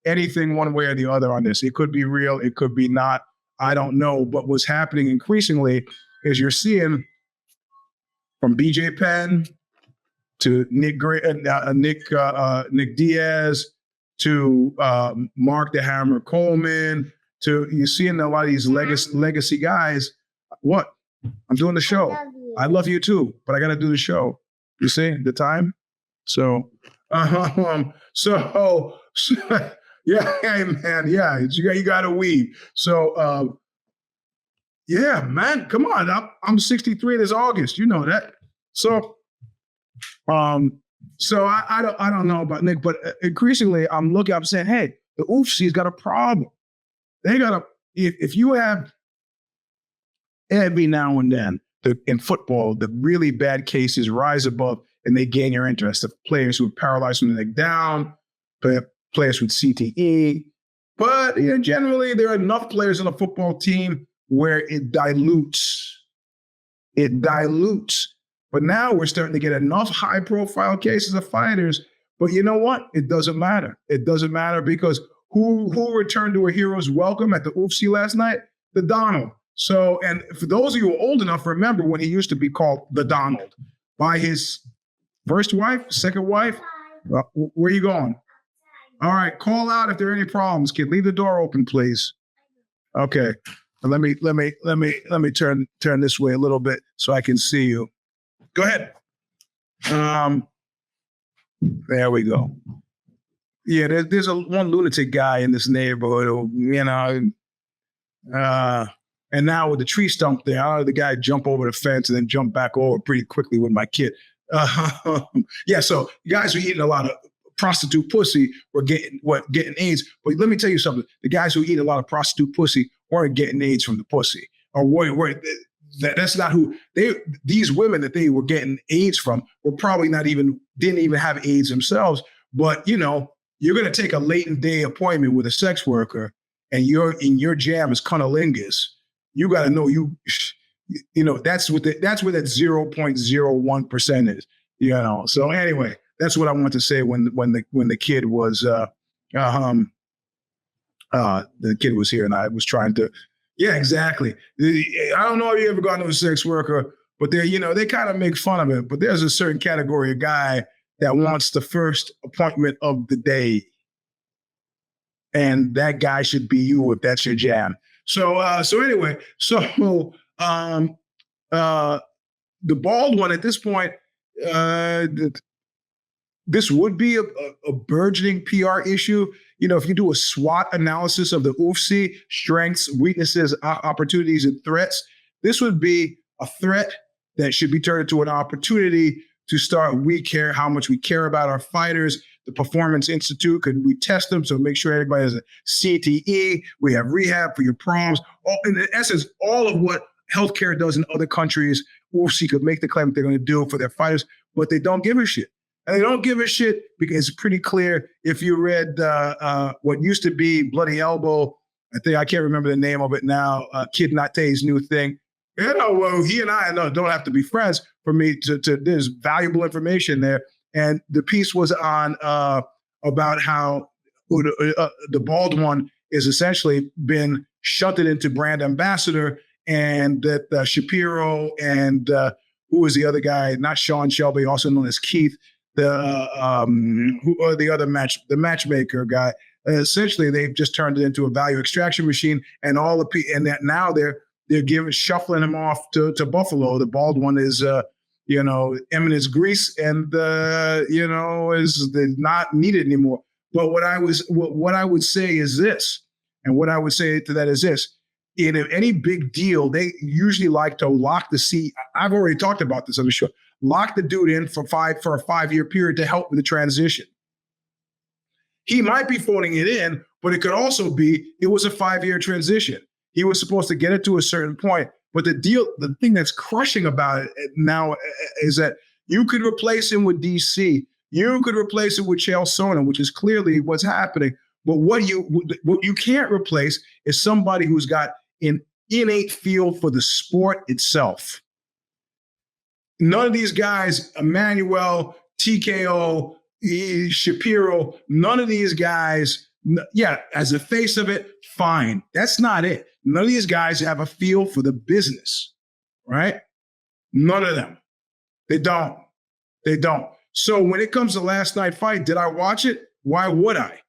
anything one way or the other on this. It could be real. It could be not. I don't know. But what's happening increasingly is you're seeing from BJ Penn to Nick Diaz to Mark the Hammer Coleman, to you're seeing a lot of these legacy guys. What? I'm doing the show. I love you too, but I got to do the show. You see the time? So, yeah, hey, man, yeah, you got to weave. So, yeah, man, come on. I'm 63 this August. You know that. So, I don't know about Nick, but increasingly I'm saying, hey, the UFC's got a problem. They got if you have every now and then in football, the really bad cases rise above and they gain your interest. The players who are paralyzed from the neck down, players with CTE. But generally, there are enough players on a football team where it dilutes. But now we're starting to get enough high-profile cases of fighters. But you know what? It doesn't matter. It doesn't matter because who returned to a hero's welcome at the UFC last night? The Donald. So, and for those of you who are old enough, remember when he used to be called the Donald by his first wife, second wife. Where are you going? All right, call out if there are any problems, kid. Leave the door open, please. Okay. Let me turn this way a little bit so I can see you. Go ahead. There we go. Yeah, there's one lunatic guy in this neighborhood who, and now with the tree stump there, I know the guy jump over the fence and then jump back over pretty quickly with my kid. Yeah, so guys who eating a lot of prostitute pussy were getting AIDS. But let me tell you something. The guys who eat a lot of prostitute pussy weren't getting AIDS from the pussy. That's not who these women that they were getting AIDS from were probably didn't even have AIDS themselves. But you're going to take a late in day appointment with a sex worker and your jam is cunnilingus. You got to know that's what that 0.01% is. So anyway, that's what I want to say when the kid was the kid was here and I was trying to. Yeah, exactly. I don't know if you ever gone to a sex worker, but they kind of make fun of it. But there's a certain category of guy that wants the first appointment of the day. And that guy should be you if that's your jam. So anyway, the bald one at this point, this would be a burgeoning PR issue. If you do a SWOT analysis of the UFC, strengths, weaknesses, opportunities, and threats, this would be a threat that should be turned into an opportunity to start. How much we care about our fighters. The Performance Institute, could we test them? So make sure everybody has a CTE. We have rehab for your problems. In essence, all of what healthcare does in other countries, UFC could make the claim that they're going to do for their fighters, but they don't give a shit. And they don't give a shit because it's pretty clear if you read what used to be Bloody Elbow, I can't remember the name of it now, Kid Nate's new thing. Well, he and I don't have to be friends for me to there's valuable information there. And the piece was on about how the bald one is essentially been shunted into brand ambassador, and that Shapiro and who was the other guy, not Sean Shelby, also known as Keith, the matchmaker guy. Essentially, they've just turned it into a value extraction machine, and that now they're shuffling him off to Buffalo. The bald one is eminence grease, and is not needed anymore. But what I would say is this, and what I would say to that is this: in any big deal, they usually like to lock the seat. I've already talked about this on the show. Lock the dude in for a 5-year period to help with the transition. He might be phoning it in, but it could also be it was a 5-year transition. He was supposed to get it to a certain point. But the thing that's crushing about it now is that you could replace him with DC. You could replace it with Chael Sonnen, which is clearly what's happening. But what you can't replace is somebody who's got an innate feel for the sport itself. None of these guys, Emmanuel, TKO, Shapiro, none of these guys, as the face of it, fine. That's not it. None of these guys have a feel for the business, right? None of them. They don't. So when it comes to last night fight, did I watch it? Why would I?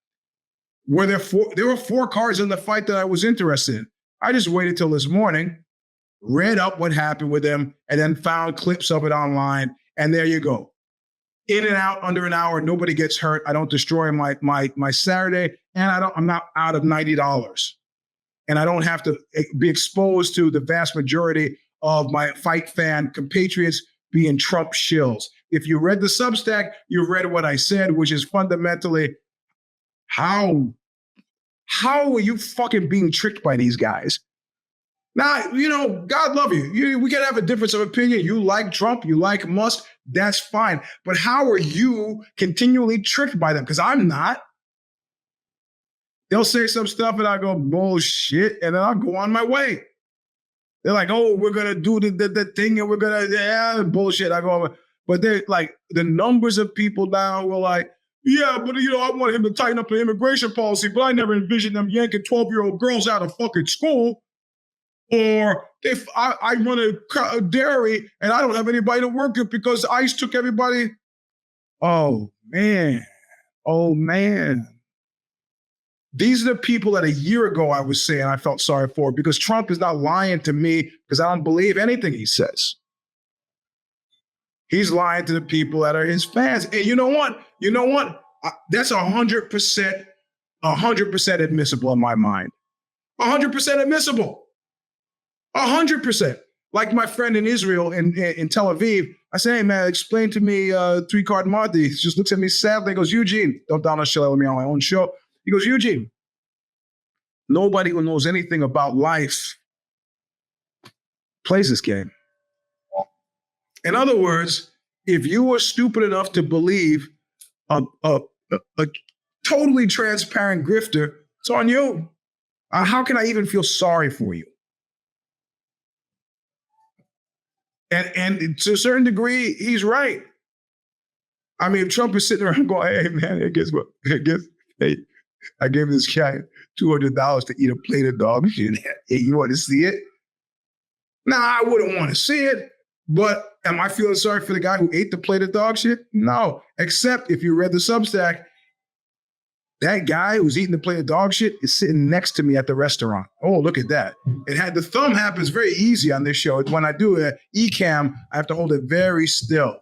There were 4 cards in the fight that I was interested in. I just waited till this morning, read up what happened with them, and then found clips of it online. And there you go. In and out under an hour, nobody gets hurt. I don't destroy my Saturday, and I'm not out of $90. And I don't have to be exposed to the vast majority of my fight fan compatriots being Trump shills. If you read the Substack, you read what I said, which is fundamentally how are you fucking being tricked by these guys? Now, God love you. We can have a difference of opinion. You like Trump, you like Musk, that's fine. But how are you continually tricked by them? Because I'm not. They'll say some stuff and I go, bullshit, and then I'll go on my way. They're like, oh, we're going to do the thing and we're going to, bullshit. I go, but they're like, the numbers of people now were like, yeah, but I want him to tighten up the immigration policy, but I never envisioned them yanking 12-year-old girls out of fucking school. Or if I run a dairy and I don't have anybody to work with because ICE took everybody. Oh, man. These are the people that a year ago I was saying I felt sorry for, because Trump is not lying to me because I don't believe anything he says. He's lying to the people that are his fans. And you know what? That's 100% admissible in my mind. 100% admissible. 100%. Like my friend in Israel, in Tel Aviv, I say, hey, man, explain to me 3-card Monty. He just looks at me sadly and goes, Eugene, don't down a show with me on my own show. He goes, Eugene, nobody who knows anything about life plays this game. In other words, if you were stupid enough to believe a totally transparent grifter, it's on you. How can I even feel sorry for you? And to a certain degree, he's right. I mean, Trump is sitting around going, hey, man, guess what? I gave this guy $200 to eat a plate of dog shit. Hey, you want to see it? Nah, I wouldn't want to see it. But am I feeling sorry for the guy who ate the plate of dog shit? No, except if you read the Substack, that guy who's eating the plate of dog shit is sitting next to me at the restaurant. Oh, look at that. It had the thumb happens very easy on this show. When I do an e-cam, I have to hold it very still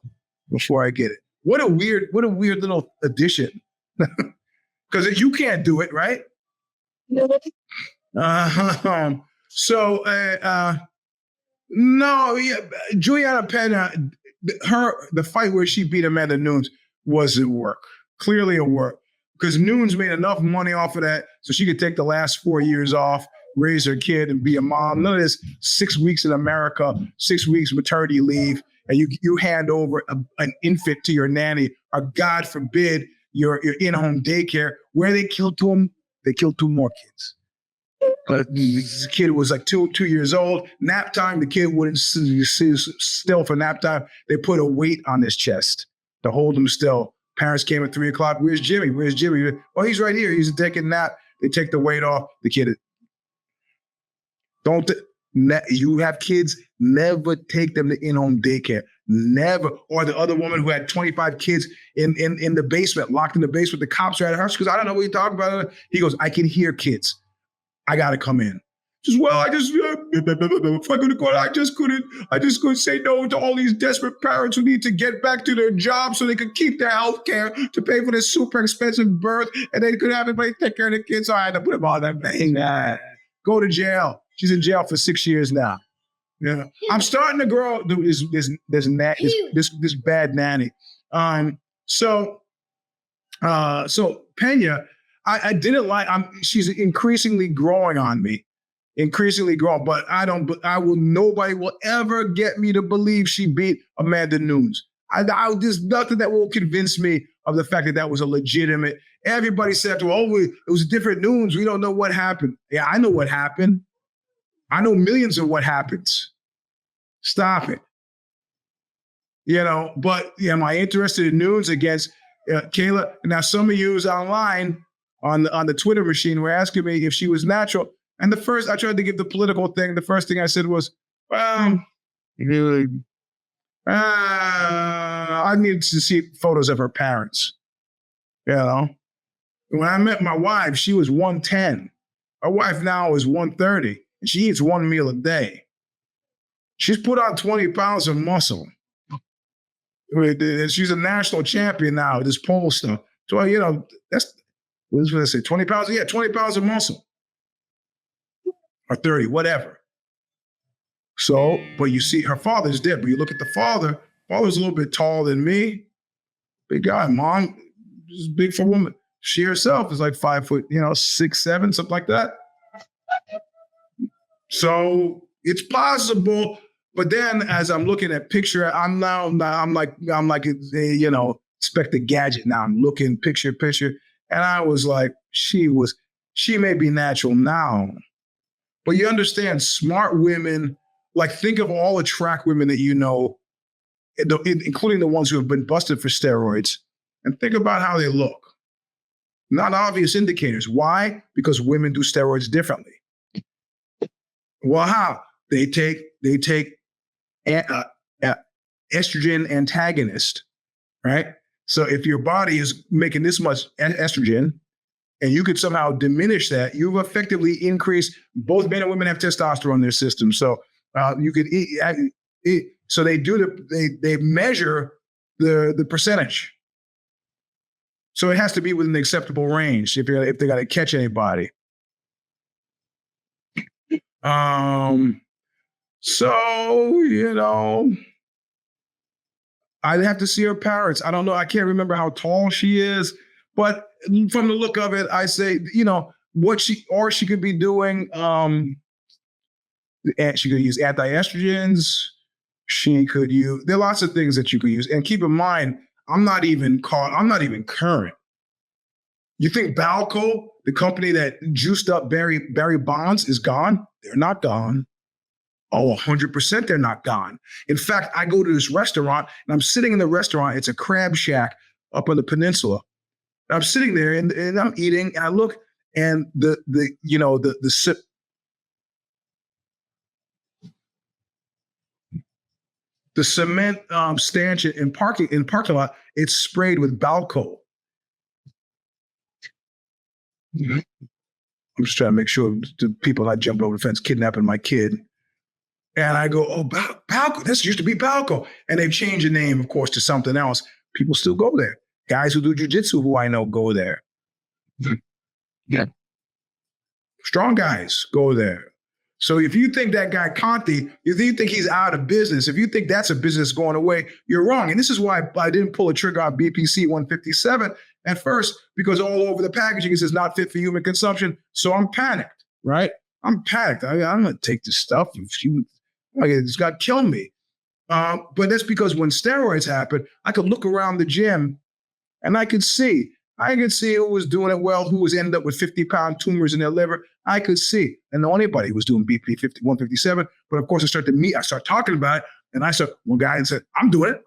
before I get it. What a weird little addition. Because you can't do it, right? No, yeah, Juliana Pena, the fight where she beat Amanda Nunes was at work. Clearly at work. Because Nunes made enough money off of that so she could take the last 4 years off, raise her kid, and be a mom. None of this 6 weeks in America, 6 weeks maternity leave, and you hand over an infant to your nanny, or God forbid, your in-home daycare, where they killed 2 more kids. This kid was like two years old. Nap time, the kid wouldn't still for nap time. They put a weight on his chest to hold him still. Parents came at 3 o'clock. Where's Jimmy? Oh, he's right here. He's taking a nap. They take the weight off. The kid you have kids, never take them to in-home daycare. Never. Or the other woman who had 25 kids in the basement, locked in the basement. The cops are at her house. She goes, I don't know what you're talking about. He goes, I can hear kids. I got to come in. Just, well, I just couldn't say no to all these desperate parents who need to get back to their jobs so they could keep their health care to pay for this super expensive birth, and they could have everybody take care of the kids. So I had to put them on that thing. Go to jail. She's in jail for 6 years now. Yeah, I'm starting to grow this bad nanny. So Pena, I didn't like. She's increasingly growing on me, but nobody will ever get me to believe she beat Amanda Nunes. There's nothing that will convince me of the fact that was a legitimate. Everybody said, well, it was different Nunes. We don't know what happened. Yeah, I know what happened. I know millions of what happens. Stop it. But am I interested in Nunes against Kayla? Now, some of you online on the Twitter machine were asking me if she was natural. And I tried to give the political thing. The first thing I said was, I needed to see photos of her parents. When I met my wife, she was 110. My wife now is 130, and she eats one meal a day. She's put on 20 pounds of muscle. She's a national champion now, this pole stuff. So, you know, that's, what did I say, 20 pounds? Yeah, 20 pounds of muscle. Or 30, whatever. So, but you see, her father's dead. But you look at the father's a little bit taller than me. Big guy. Mom is big for a woman. She herself is like 5 foot, 6, 7, something like that. So it's possible. But then as I'm looking at picture, I'm like, Inspector Gadget now. I'm looking picture. And I was like, she may be natural now. But you understand, smart women, like think of all the track women that you know, including the ones who have been busted for steroids, and think about how they look. Not obvious indicators. Why? Because women do steroids differently. Well, how? They take estrogen antagonist, right? So if your body is making this much estrogen, and you could somehow diminish that, you've effectively increased. Both men and women have testosterone in their system, so you could eat. So they measure the percentage. So it has to be within the acceptable range if they got to catch anybody. So I'd have to see her parents. I don't know. I can't remember how tall she is, but from the look of it, I say, what she could be doing. She could use anti-estrogens. There are lots of things that you could use. And keep in mind, I'm not even current. You think Balco, the company that juiced up Barry Bonds, is gone? They're not gone. Oh, 100% they're not gone. In fact, I go to this restaurant and I'm sitting in the restaurant. It's a crab shack up on the peninsula. And I'm sitting there and I'm eating and I look and the cement stanchion in parking lot, it's sprayed with Balco. I'm just trying to make sure the people not jumping over the fence, kidnapping my kid. And I go, oh, Balco, this used to be Balco. And they've changed the name, of course, to something else. People still go there. Guys who do jiu-jitsu, who I know, go there. Yeah. Strong guys go there. So if you think that guy Conti, if you think he's out of business, if you think that's a business going away, you're wrong. And this is why I didn't pull a trigger on BPC 157 at first, because all over the packaging it says not fit for human consumption. So I'm panicked, right? I'm panicked. I'm going to take this stuff. It's got to kill me. But that's because when steroids happen, I could look around the gym and I could see who was doing it well, who was ended up with 50-pound tumors in their liver. I could see. And know anybody who was doing BP 157. But of course, I start talking about it. And one guy said, I'm doing it.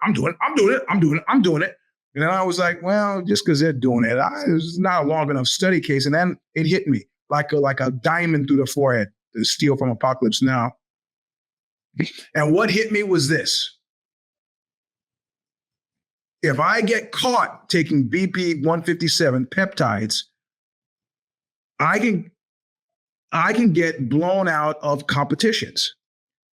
And then I was like, well, just because they're doing it, it's not a long enough study case. And then it hit me like a diamond through the forehead, the steel from Apocalypse Now. And what hit me was this. If I get caught taking BP 157 peptides, I can get blown out of competitions.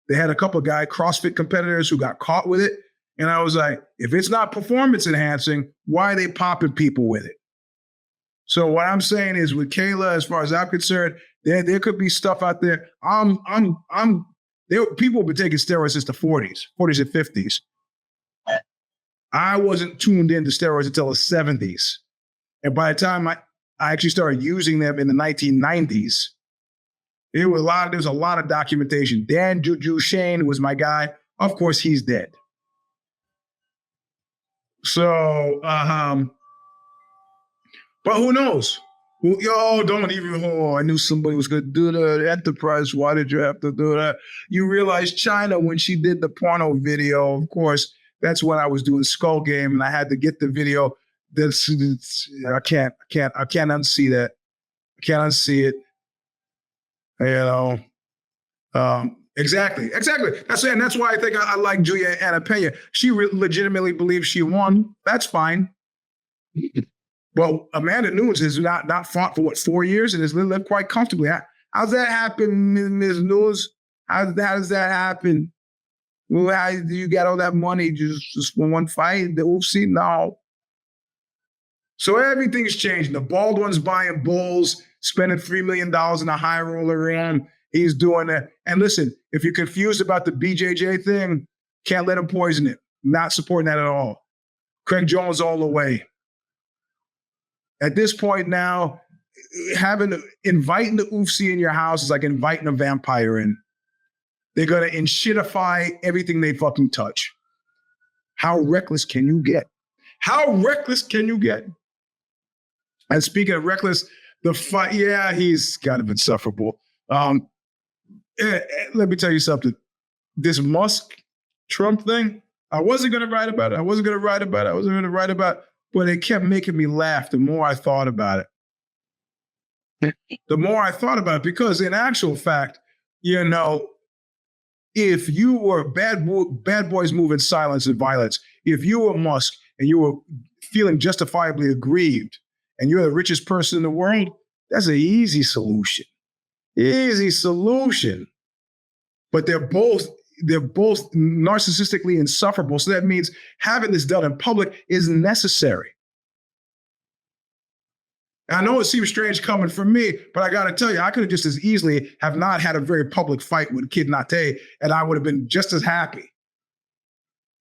They had a couple of CrossFit competitors who got caught with it. And I was like, if it's not performance enhancing, why are they popping people with it? So what I'm saying is with Kayla, as far as I'm concerned, there could be stuff out there. People have been taking steroids since the 40s and 50s. I wasn't tuned into steroids until the 70s. And by the time I actually started using them in the 1990s, there was a lot of documentation. Dan Juju Shane was my guy. Of course, he's dead. So, but who knows? I knew somebody was going to do the Enterprise. Why did you have to do that? You realize China, when she did the porno video, of course, that's when I was doing Skull Game, and I had to get the video. I can't unsee that. I can't unsee it. Exactly. That's why I think I like Julia Anna Pena. She legitimately believes she won. That's fine. But Amanda Nunes has not fought for 4 years and has lived quite comfortably. How's that happen, Ms. Nunes? How does that happen? Well, how do you get all that money just for one fight? The UFC? No. So everything's changing. The Baldwin's buying bulls, spending $3 million in a high roller room. He's doing that. And listen, if you're confused about the BJJ thing, can't let him poison it. Not supporting that at all. Craig Jones all the way. At this point now, inviting the UFC in your house is like inviting a vampire in. They're going to inshitify everything they fucking touch. How reckless can you get? How reckless can you get? And speaking of reckless, the fight, yeah, he's kind of insufferable. Let me tell you something. This Musk Trump thing, I wasn't going to write about it. But it kept making me laugh the more I thought about it. Because in actual fact, you know, if you were bad boys move in silence and violence, if you were Musk and you were feeling justifiably aggrieved and you're the richest person in the world, that's an easy solution. But they're both narcissistically insufferable. So that means having this done in public is necessary. And I know it seems strange coming from me, but I got to tell you, I could have just as easily have not had a very public fight with Kid Nate, and I would have been just as happy.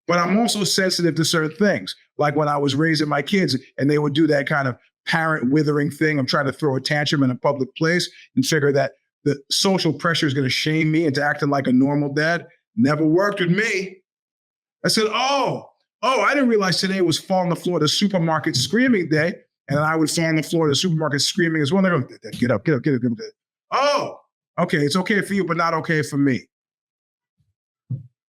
But I'm also sensitive to certain things, like when I was raising my kids and they would do that kind of parent withering thing. I'm trying to throw a tantrum in a public place and figure that the social pressure is going to shame me into acting like a normal dad. Never worked with me. I said, oh, I didn't realize today was fall on the floor of the supermarket screaming day. And I would fall on the floor of the supermarket screaming as well. And they go, get up. Oh, okay, it's okay for you, but not okay for me.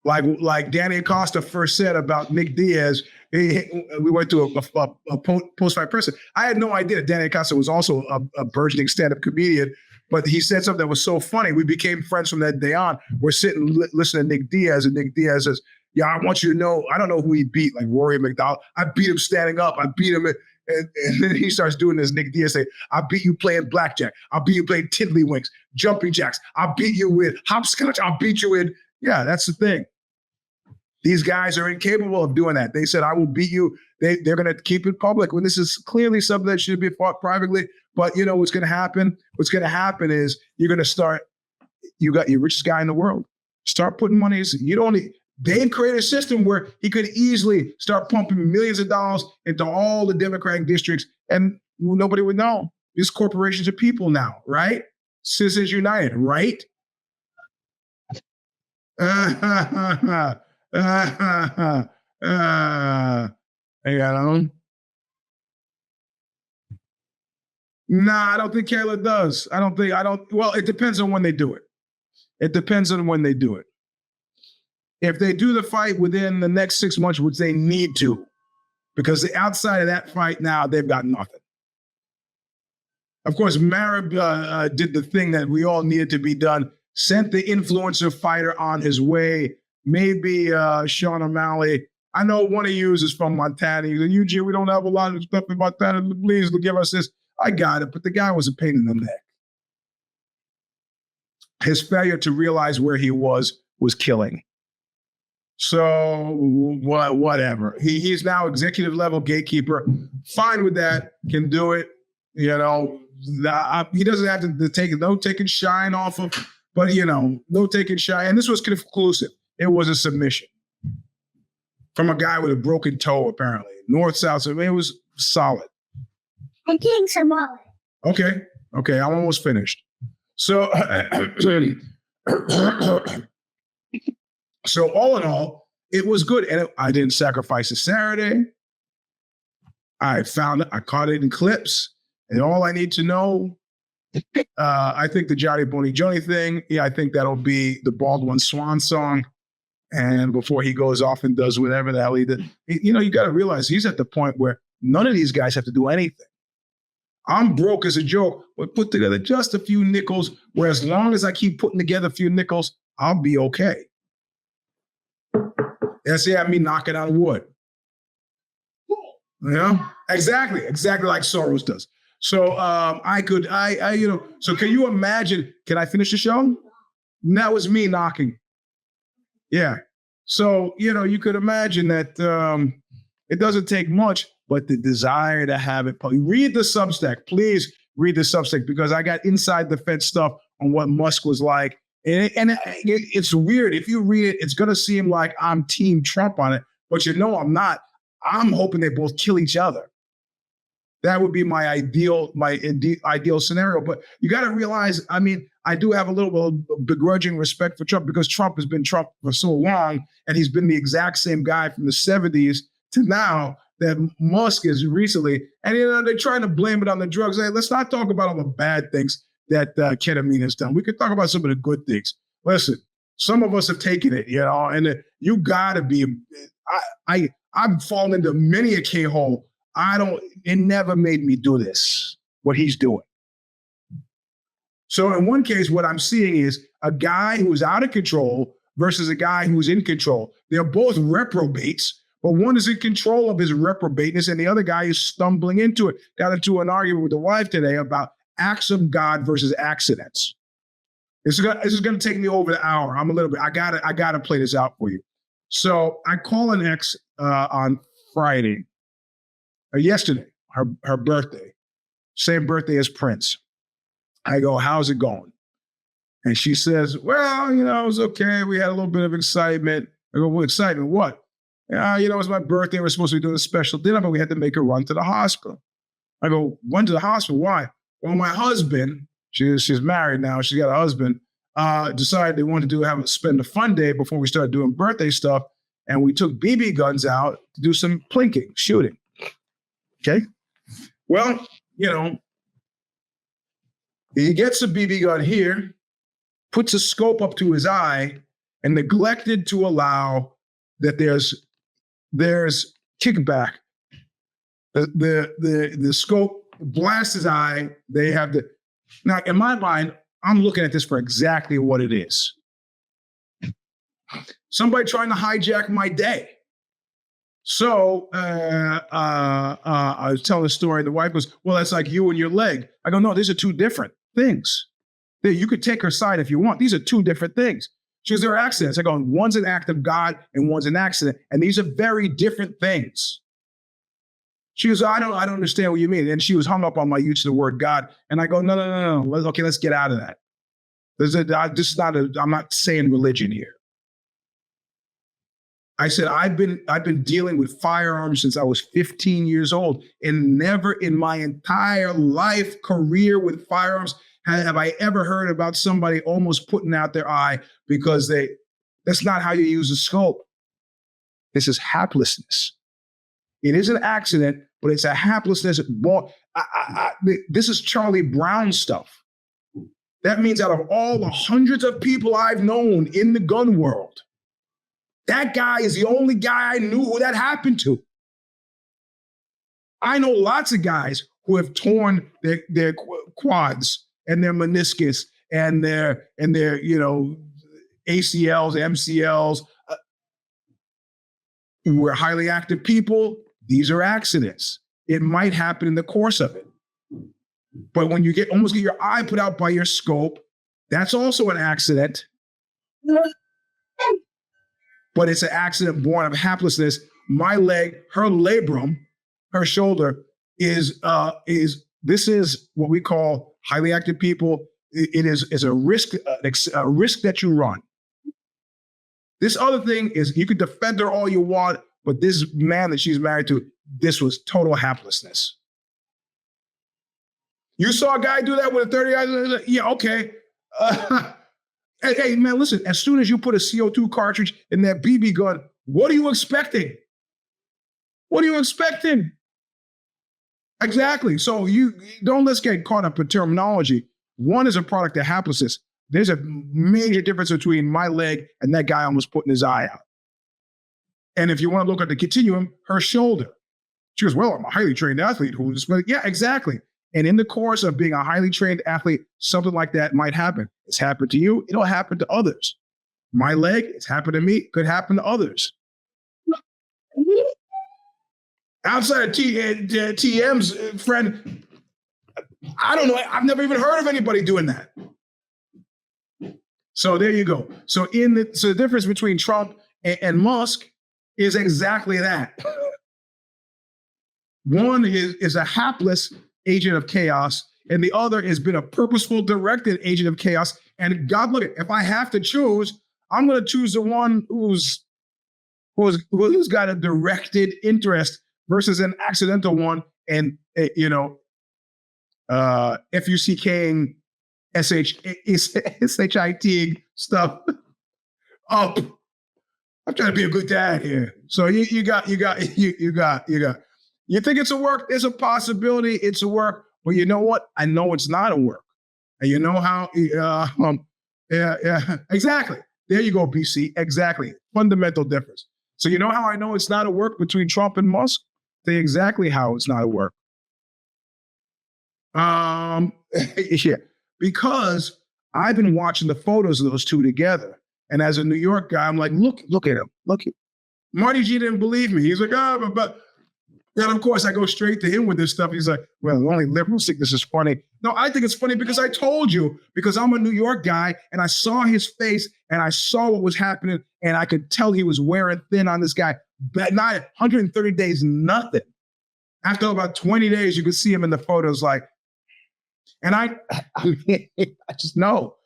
Like Danny Acosta first said about Nick Diaz, we went to a post-fight person. I had no idea that Danny Acosta was also a burgeoning stand-up comedian, but he said something that was so funny. We became friends from that day on. We're sitting listening to Nick Diaz, and Nick Diaz says, yeah, I want you to know, I don't know who he beat, like Rory McDowell. I beat him standing up. I beat him. And then he starts doing this. Nick Diaz say, I beat you playing blackjack. I'll beat you playing tiddlywinks, jumping jacks. I'll beat you with hopscotch. I'll beat you with, yeah, that's the thing. These guys are incapable of doing that. They said, I will beat you. They're going to keep it public when this is clearly something that should be fought privately. But you know what's going to happen? What's going to happen is you're going to start, you got your richest guy in the world. Start putting money. They've created a system where he could easily start pumping millions of dollars into all the Democratic districts and nobody would know. These corporations are people now, right? Citizens United, right? Nah, I don't think Kayla does. Well, it depends on when they do it. If they do the fight within the next 6 months, which they need to, because outside of that fight now, they've got nothing. Of course, Marib did the thing that we all needed to be done, sent the influencer fighter on his way. Maybe Sean O'Malley. I know one of you is from Montana. He said, Eugene, we don't have a lot of stuff in Montana. Please give us this. I got it, but the guy was a pain in the neck. His failure to realize where he was killing. So whatever. He's now executive level gatekeeper. Fine with that. Can do it. You know, he doesn't have to take no taking shine off of, but you know, no taking shine. And this was conclusive. It was a submission from a guy with a broken toe, apparently. North-south. So it was solid. I'm getting some more. Okay, I'm almost finished. So, so all in all, it was good. And I didn't sacrifice a Saturday. I caught it in clips. And all I need to know, I think the Johnny Boney Johnny thing, I think that'll be the Baldwin Swan song. And before he goes off and does whatever the hell he did, you got to realize he's at the point where none of these guys have to do anything. I'm broke as a joke, but put together just a few nickels, where as long as I keep putting together a few nickels, I'll be okay. That's me knocking on wood. Yeah, exactly like Soros does. So so can you imagine, can I finish the show? And that was me knocking. Yeah. So, you could imagine that it doesn't take much, but the desire to have it. Read the Substack. Please read the Substack, because I got inside the fence stuff on what Musk was like. And it's weird. If you read it, it's going to seem like I'm Team Trump on it, but I'm not. I'm hoping they both kill each other. That would be my ideal scenario. But you got to realize, I do have a little bit of begrudging respect for Trump, because Trump has been Trump for so long, and he's been the exact same guy from the 70s to now that Musk is recently. And they're trying to blame it on the drugs. Hey, let's not talk about all the bad things that ketamine has done. We could talk about some of the good things. Listen, some of us have taken it, and you got to be. I've fallen into many a K-hole. It never made me do this, what he's doing. So in one case, what I'm seeing is a guy who's out of control versus a guy who's in control. They're both reprobates, but one is in control of his reprobateness, and the other guy is stumbling into it. Got into an argument with the wife today about acts of God versus accidents. This is going to take me over the hour. I gotta play this out for you. So I call an ex on Friday, or yesterday, her birthday, same birthday as Prince. I go, how's it going? And she says, well, it was okay. We had a little bit of excitement. I go, well, excitement, what? It was my birthday. We're supposed to be doing a special dinner, but we had to make a run to the hospital. I go, run to the hospital? Why? Well, my husband, she's married now. She's got a husband, decided they wanted to spend a fun day before we started doing birthday stuff. And we took BB guns out to do some plinking, shooting. Okay. Well, he gets a BB gun here, puts a scope up to his eye, and neglected to allow that there's kickback. The scope blasts his eye. They have now in my mind, I'm looking at this for exactly what it is. Somebody trying to hijack my day. So I was telling a story. The wife goes, well, that's like you and your leg. I go, no, these are two different things. You could take her side if you want. These are two different things. She goes, there are accidents. I go, one's an act of God and one's an accident. And these are very different things. She goes, I don't understand what you mean. And she was hung up on my use of the word God. And I go, no. Okay, let's get out of that. I'm not saying religion here. I said, I've been dealing with firearms since I was 15 years old, and never in my entire career with firearms have I ever heard about somebody almost putting out their eye because that's not how you use a scope. This is haplessness. It is an accident, but it's a haplessness. This is Charlie Brown stuff. That means out of all the hundreds of people I've known in the gun world, that guy is the only guy I knew who that happened to. I know lots of guys who have torn their quads and their meniscus and their ACLs, MCLs. We're highly active people. These are accidents. It might happen in the course of it. But when you almost get your eye put out by your scope, that's also an accident. But it's an accident born of haplessness. My leg, her labrum, her shoulder is what we call highly active people. It is a risk that you run. This other thing is you could defend her all you want, but this man that she's married to, this was total haplessness. You saw a guy do that with a 30, yeah, okay. Hey, man, listen, as soon as you put a CO2 cartridge in that BB gun, what are you expecting? What are you expecting? Exactly. So let's get caught up in terminology. One is a product of haplessness. There's a major difference between my leg and that guy almost putting his eye out. And if you want to look at the continuum, her shoulder. She goes, well, I'm a highly trained athlete yeah, exactly. And in the course of being a highly trained athlete, something like that might happen. It's happened to you. It'll happen to others. My leg, it's happened to me. Could happen to others. Outside of TM's friend, I don't know. I've never even heard of anybody doing that. So there you go. So the difference between Trump and Musk is exactly that. One is a hapless agent of chaos, and the other has been a purposeful, directed agent of chaos. And God, look, if I have to choose, I'm going to choose the one who's got a directed interest versus an accidental one. And FUCKing SHIT stuff up. I'm trying to be a good dad here. So you think it's a work? There's a possibility it's a work, but you know what? I know it's not a work. And you know how? Exactly. There you go, BC. Exactly. Fundamental difference. So you know how I know it's not a work between Trump and Musk? Say exactly how it's not a work. Yeah, because I've been watching the photos of those two together. And as a New York guy, I'm like, look at him. Look at Marty G didn't believe me. He's like, but then of course I go straight to him with this stuff. He's like, well, only liberals think this is funny. No, I think it's funny because I told you, because I'm a New York guy and I saw his face and I saw what was happening and I could tell he was wearing thin on this guy. But not 130 days, nothing. After about 20 days, you could see him in the photos like, and I just know.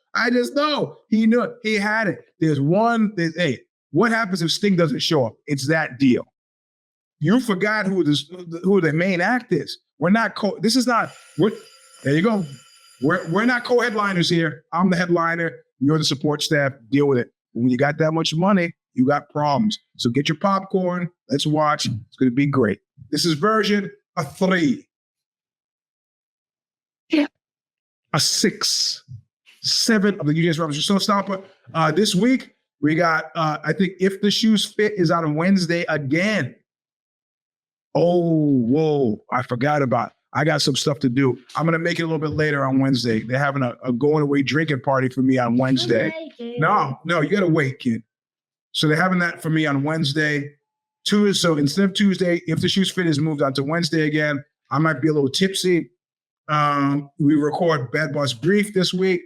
He knew it. He had it. Hey, what happens if Sting doesn't show up? It's that deal. You forgot who the main act is. We're not there you go. We're not co-headliners here. I'm the headliner. You're the support staff. Deal with it. When you got that much money, you got problems. So get your popcorn. Let's watch. It's going to be great. This is version 3. Yeah. A 6, 7 of the Eugene S. Show Stomper. This week, we got, I think, If the Shoes Fit is out on Wednesday again. Oh, whoa. I forgot about it. I got some stuff to do. I'm going to make it a little bit later on Wednesday. They're having a going away drinking party for me on Wednesday. No, you got to wait, kid. So they're having that for me on Wednesday. So instead of Tuesday, If the Shoes Fit is moved on to Wednesday again. I might be a little tipsy. We record Bad Boss Brief this week.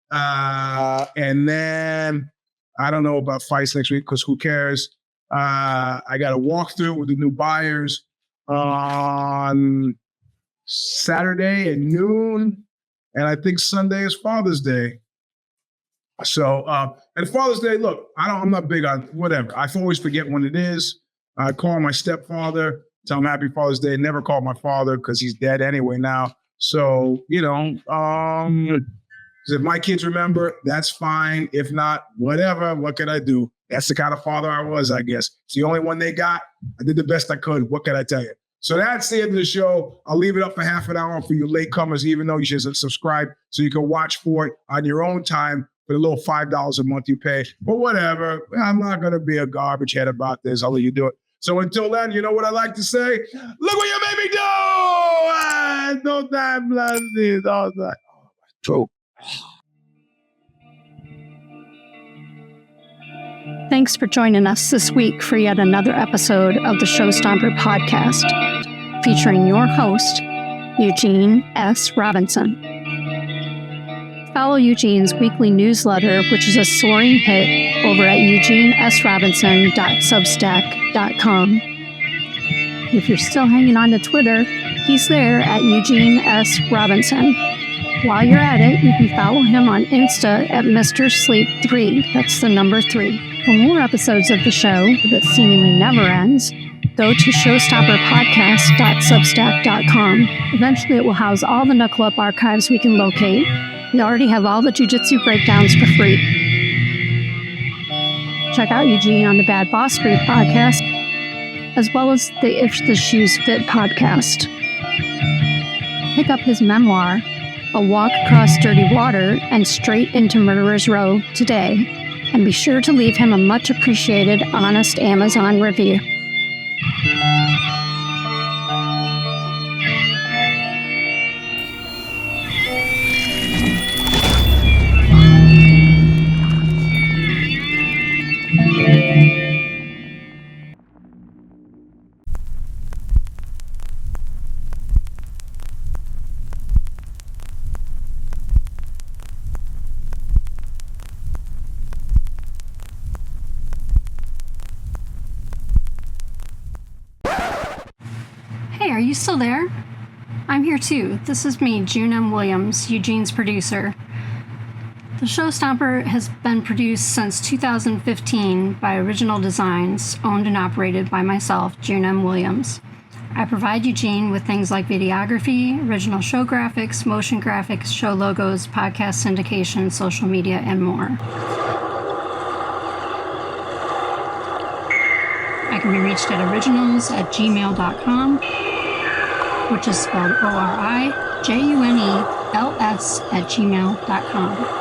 And then I don't know about fights next week because who cares? I got a walkthrough with the new buyers on Saturday at noon. And I think Sunday is Father's Day. So, and Father's Day, look, I'm not big on whatever. I always forget when it is. I call my stepfather, tell him Happy Father's Day. Never call my father because he's dead anyway now. So, if my kids remember, that's fine. If not, whatever. What can I do? That's the kind of father I was, I guess. It's the only one they got. I did the best I could. What can I tell you? So that's the end of the show. I'll leave it up for half an hour for you latecomers, even though you should subscribe so you can watch for it on your own time for the little $5 a month you pay. But whatever. I'm not going to be a garbage head about this. I'll let you do it. So until then, you know what I like to say? Look what you made me do! No time, blessings. All that. True. Thanks for joining us this week for yet another episode of the Show Stomper Podcast, featuring your host, Eugene S. Robinson. Follow Eugene's weekly newsletter, which is a soaring hit, over at eugenesrobinson.substack.com. If you're still hanging on to Twitter, he's there at Eugene S. Robinson. While you're at it, you can follow him on Insta at Mr. Sleep 3. That's the number 3. For more episodes of the show that seemingly never ends, go to showstopperpodcast.substack.com. Eventually, it will house all the Knuckle Up archives we can locate. We already have all the Jiu Jitsu Breakdowns for free. Check out Eugene on the Bad Boss Brief podcast, as well as the If the Shoes Fit podcast. Pick up his memoir, A Walk Across Dirty Water and Straight into Murderer's Row, today. And be sure to leave him a much appreciated, honest Amazon review. Hey, are you still there? I'm here too. This is me, June M. Williams, Eugene's producer. The Show Stomper has been produced since 2015 by Original Designs, owned and operated by myself, June M. Williams. I provide Eugene with things like videography, original show graphics, motion graphics, show logos, podcast syndication, social media, and more. I can be reached at originals@gmail.com, which is spelled ORIJUNELS@gmail.com.